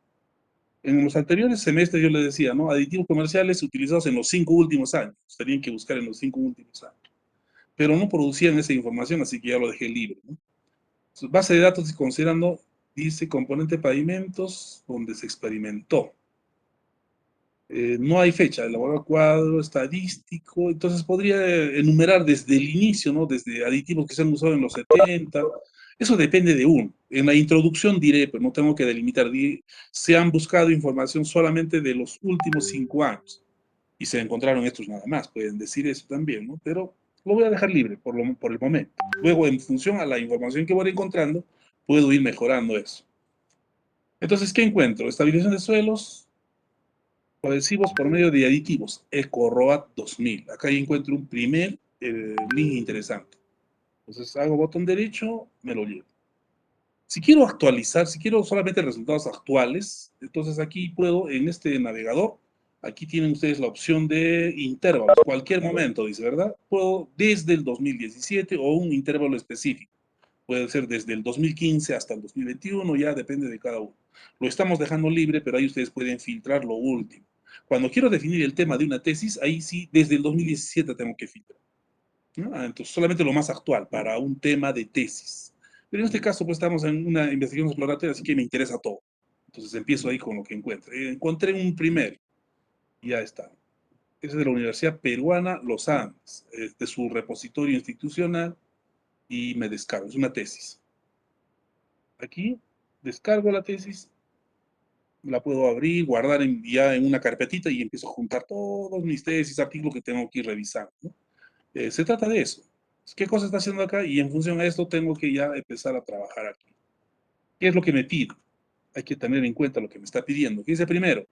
en los anteriores semestres yo le decía, ¿no? Aditivos comerciales utilizados en los 5 últimos años, tenían que buscar en los 5 últimos años, pero no producían esa información, así que ya lo dejé libre, ¿no? Su base de datos considerando, dice, componente pavimentos, donde se experimentó. No hay fecha, elaborar cuadro estadístico, entonces podría enumerar desde el inicio, ¿no? Desde aditivos que se han usado en los 70, eso depende de uno. En la introducción diré, pero no tengo que delimitar, se han buscado información solamente de los últimos 5 años, y se encontraron estos nada más, pueden decir eso también, ¿no? Pero lo voy a dejar libre por el momento. Luego, en función a la información que voy encontrando, puedo ir mejorando eso. Entonces, ¿qué encuentro? Estabilización de suelos, adhesivos por medio de aditivos, EcoRoad 2000. Acá encuentro un primer link interesante. Entonces hago botón derecho, me lo llevo. Si quiero actualizar, si quiero solamente resultados actuales, entonces aquí puedo, en este navegador, aquí tienen ustedes la opción de intervalos, cualquier momento, dice, ¿verdad? Puedo desde el 2017 o un intervalo específico. Puede ser desde el 2015 hasta el 2021, ya depende de cada uno. Lo estamos dejando libre, pero ahí ustedes pueden filtrar lo último. Cuando quiero definir el tema de una tesis, ahí sí, desde el 2017 tengo que filtrar, ¿no? Entonces, solamente lo más actual para un tema de tesis. Pero en este caso, pues estamos en una investigación exploratoria, así que me interesa todo. Entonces, empiezo ahí con lo que encuentre. Encontré un primero, ya está. Ese es de la Universidad Peruana Los Andes, de su repositorio institucional, y me descargo. Es una tesis. Aquí descargo la tesis, la puedo abrir, guardar ya en una carpetita y empiezo a juntar todos mis tesis, artículos que tengo que ir revisando, ¿no? Se trata de eso. ¿Qué cosa está haciendo acá? Y en función a esto tengo que ya empezar a trabajar aquí. ¿Qué es lo que me pide? Hay que tener en cuenta lo que me está pidiendo. ¿Qué dice primero?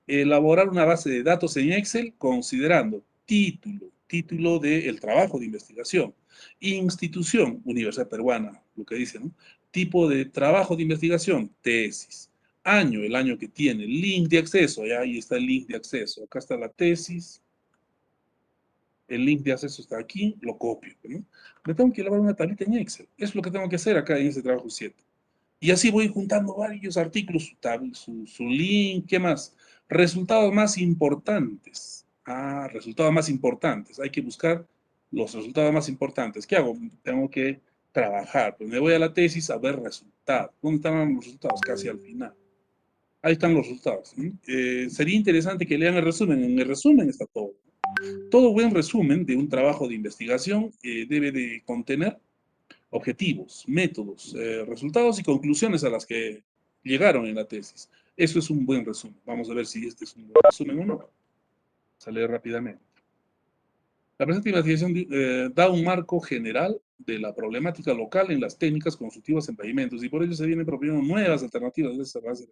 Elaborar una base de datos en Excel considerando título del trabajo de investigación, institución, Universidad Peruana, lo que dice, ¿no? Tipo de trabajo de investigación, tesis, año, el año que tiene, link de acceso, ya ahí está el link de acceso, acá está la tesis, el link de acceso está aquí, lo copio, ¿no? Me tengo que elaborar una tablita en Excel, eso es lo que tengo que hacer acá en este trabajo 7. Y así voy juntando varios artículos, su link, ¿qué más? Resultados más importantes. Ah, resultados más importantes. Hay que buscar los resultados más importantes. ¿Qué hago? Tengo que trabajar. Pues me voy a la tesis a ver resultados. ¿Dónde están los resultados? Casi al final. Ahí están los resultados. Sería interesante que lean el resumen. En el resumen está todo. Todo buen resumen de un trabajo de investigación debe de contener objetivos, métodos, resultados y conclusiones a las que llegaron en la tesis. Eso es un buen resumen. Vamos a ver si este es un buen resumen o no. Sale rápidamente. La presente investigación da un marco general de la problemática local en las técnicas constructivas en pavimentos y por ello se vienen proponiendo nuevas alternativas de esta base.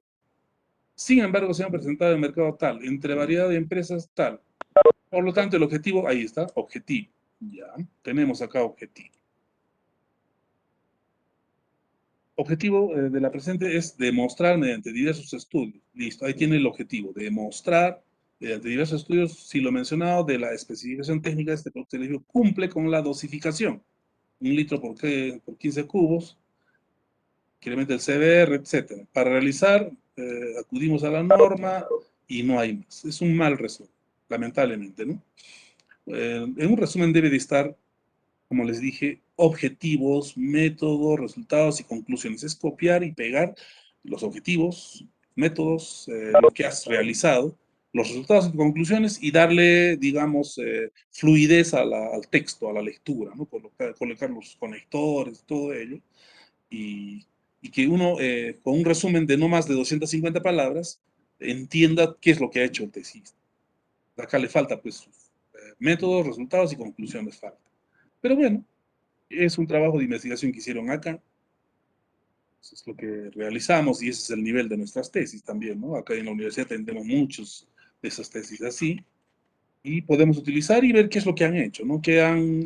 Sin embargo, se han presentado en el mercado tal, entre variedad de empresas tal. Por lo tanto, el objetivo, ahí está, objetivo. Ya, tenemos acá objetivo. Objetivo de la presente es demostrar mediante diversos estudios. Listo, ahí tiene el objetivo, demostrar mediante diversos estudios, si lo mencionado, de la especificación técnica de este producto eléctrico cumple con la dosificación. 1 litro por 15 cubos, incrementa el CBR, etc. Para realizar, acudimos a la norma y no hay más. Es un mal resumen, lamentablemente, ¿no? En un resumen debe de estar, como les dije, objetivos, métodos, resultados y conclusiones. Es copiar y pegar los objetivos, métodos, lo que has realizado, los resultados y conclusiones y darle, digamos, fluidez al texto, a la lectura, ¿no? Colocar los conectores, todo ello, y que uno, con un resumen de no más de 250 palabras, entienda qué es lo que ha hecho el tesista. Acá le falta, pues, métodos, resultados y conclusiones falta. Pero bueno, es un trabajo de investigación que hicieron acá. Eso es lo que realizamos y ese es el nivel de nuestras tesis también, ¿no? Acá en la universidad tenemos muchos de esas tesis así y podemos utilizar y ver qué es lo que han hecho, ¿no? Que han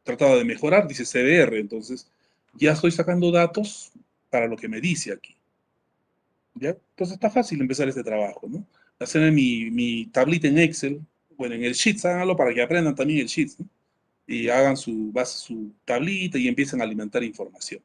tratado de mejorar, dice CDR, entonces ya estoy sacando datos para lo que me dice aquí, ¿ya? Entonces está fácil empezar este trabajo, ¿no? Hacer mi tablita en Excel, bueno, en el Sheets, háganlo para que aprendan también el Sheets, ¿no? Y hagan su tablita y empiecen a alimentar información.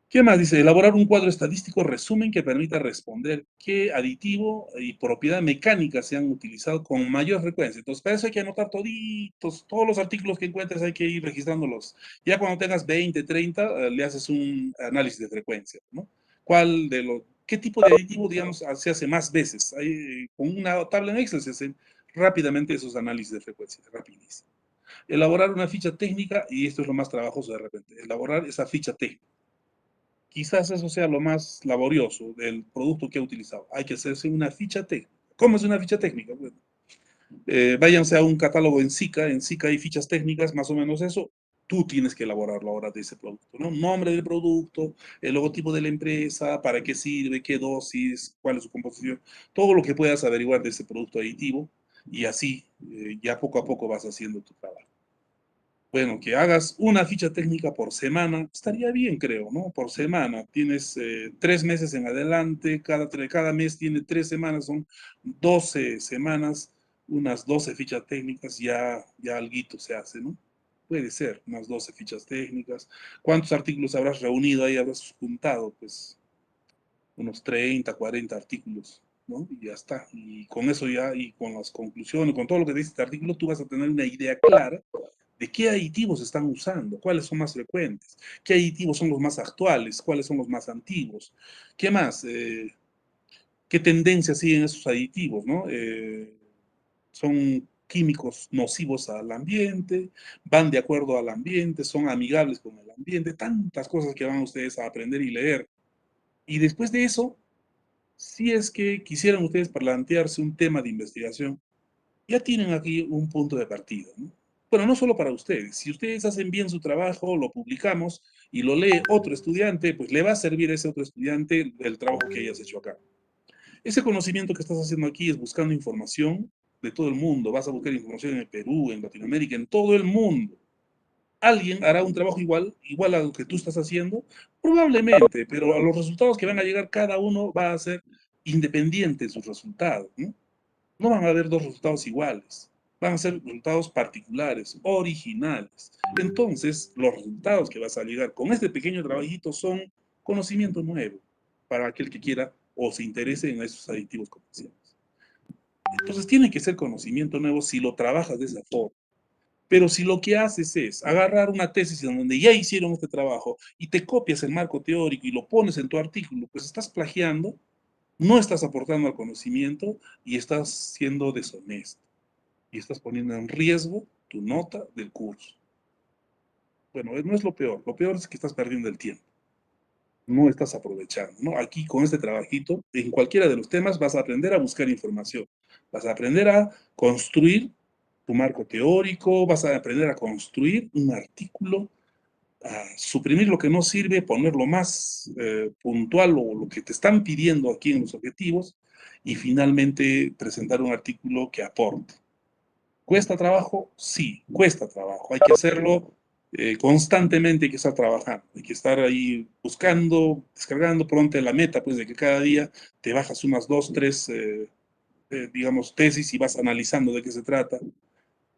¿Qué más? Dice, elaborar un cuadro estadístico resumen que permita responder qué aditivo y propiedad mecánica se han utilizado con mayor frecuencia. Entonces, para eso hay que anotar toditos, todos los artículos que encuentres hay que ir registrándolos. Ya cuando tengas 20, 30, le haces un análisis de frecuencia, ¿no? ¿Qué tipo de aditivo, digamos, se hace más veces? Con una tabla en Excel se hacen rápidamente esos análisis de frecuencia, rapidísimo. Elaborar una ficha técnica, y esto es lo más trabajoso de repente, elaborar esa ficha técnica. Quizás eso sea lo más laborioso del producto que he utilizado. Hay que hacerse una ficha técnica. ¿Cómo es una ficha técnica? Bueno, váyanse a un catálogo en SICA hay fichas técnicas, más o menos eso. Tú tienes que elaborarlo ahora de ese producto, ¿no? Nombre del producto, el logotipo de la empresa, para qué sirve, qué dosis, cuál es su composición, todo lo que puedas averiguar de ese producto aditivo y así ya poco a poco vas haciendo tu trabajo. Bueno, que hagas una ficha técnica por semana, estaría bien, creo, ¿no? Por semana. Tienes 3 meses en adelante, cada mes tiene 3 semanas, son 12 semanas, unas 12 fichas técnicas, ya alguito se hace, ¿no? Puede ser, unas 12 fichas técnicas. ¿Cuántos artículos habrás reunido ahí, habrás juntado? Pues unos 30, 40 artículos, ¿no? Y ya está. Y con eso ya, y con las conclusiones, con todo lo que dice este artículo, tú vas a tener una idea clara de qué aditivos están usando, cuáles son más frecuentes, qué aditivos son los más actuales, cuáles son los más antiguos, qué más, qué tendencias siguen esos aditivos, ¿no? Son químicos nocivos al ambiente, van de acuerdo al ambiente, son amigables con el ambiente, tantas cosas que van ustedes a aprender y leer. Y después de eso, si es que quisieran ustedes plantearse un tema de investigación, ya tienen aquí un punto de partida, ¿no? Bueno, no solo para ustedes. Si ustedes hacen bien su trabajo, lo publicamos y lo lee otro estudiante, pues le va a servir a ese otro estudiante el trabajo que hayas hecho acá. Ese conocimiento que estás haciendo aquí es buscando información de todo el mundo. Vas a buscar información en el Perú, en Latinoamérica, en todo el mundo. ¿Alguien hará un trabajo igual a lo que tú estás haciendo? Probablemente, pero a los resultados que van a llegar cada uno va a ser independiente de sus resultados, ¿no? No van a haber dos resultados iguales, van a ser resultados particulares, originales. Entonces, los resultados que vas a llegar con este pequeño trabajito son conocimiento nuevo para aquel que quiera o se interese en esos aditivos comerciales. Entonces, tiene que ser conocimiento nuevo si lo trabajas de esa forma. Pero si lo que haces es agarrar una tesis en donde ya hicieron este trabajo y te copias el marco teórico y lo pones en tu artículo, pues estás plagiando, no estás aportando al conocimiento y estás siendo deshonesto. Y estás poniendo en riesgo tu nota del curso. Bueno, no es lo peor es que estás perdiendo el tiempo. No estás aprovechando, ¿no? Aquí con este trabajito, en cualquiera de los temas vas a aprender a buscar información. Vas a aprender a construir tu marco teórico, vas a aprender a construir un artículo, a suprimir lo que no sirve, ponerlo más puntual o lo que te están pidiendo aquí en los objetivos y finalmente presentar un artículo que aporte. ¿Cuesta trabajo? Sí, cuesta trabajo. Hay que hacerlo constantemente, hay que estar trabajando, hay que estar ahí buscando, descargando, pronto la meta, pues de que cada día te bajas unas 2, 3, digamos, tesis y vas analizando de qué se trata.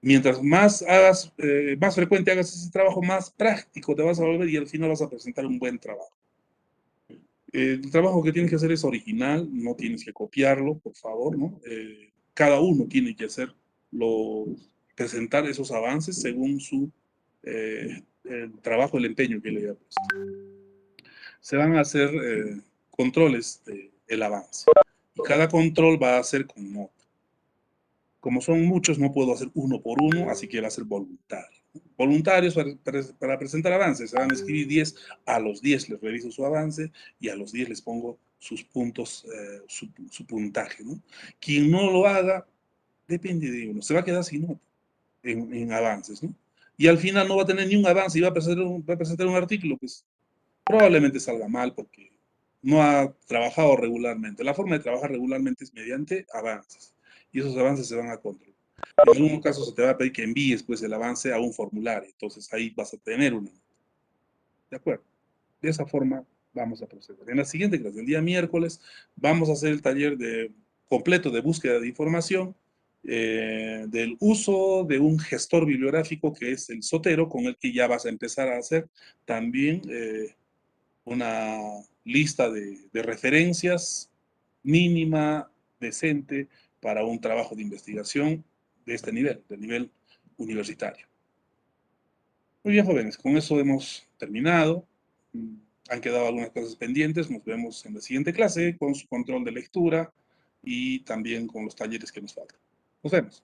Mientras más más frecuente hagas ese trabajo, más práctico te vas a volver y al final vas a presentar un buen trabajo. El trabajo que tienes que hacer es original, no tienes que copiarlo, por favor, ¿no? Cada uno tiene que presentar esos avances según su el trabajo, el empeño que le haya puesto. se van a hacer controles del avance. Y cada control va a ser con nota. Como son muchos, no puedo hacer uno por uno, así que va a ser voluntario. Voluntarios para presentar avances. Se van a escribir 10, a los 10 les reviso su avance y a los 10 les pongo sus puntos, su puntaje, ¿no? Quien no lo haga, depende de uno. Se va a quedar sin nota en avances, ¿no? Y al final no va a tener ni un avance y va a presentar un artículo, pues probablemente salga mal porque no ha trabajado regularmente. La forma de trabajar regularmente es mediante avances. Y esos avances se van a controlar. En algunos casos se te va a pedir que envíes pues, el avance a un formulario. Entonces ahí vas a tener una. ¿De acuerdo? De esa forma vamos a proceder. En la siguiente clase, el día miércoles, vamos a hacer el taller completo de búsqueda de información, del uso de un gestor bibliográfico que es el Zotero, con el que ya vas a empezar a hacer también una lista de referencias mínima, decente, para un trabajo de investigación de este nivel, del nivel universitario. Muy bien, jóvenes, con eso hemos terminado. Han quedado algunas cosas pendientes. Nos vemos en la siguiente clase con su control de lectura y también con los talleres que nos faltan. Nos vemos.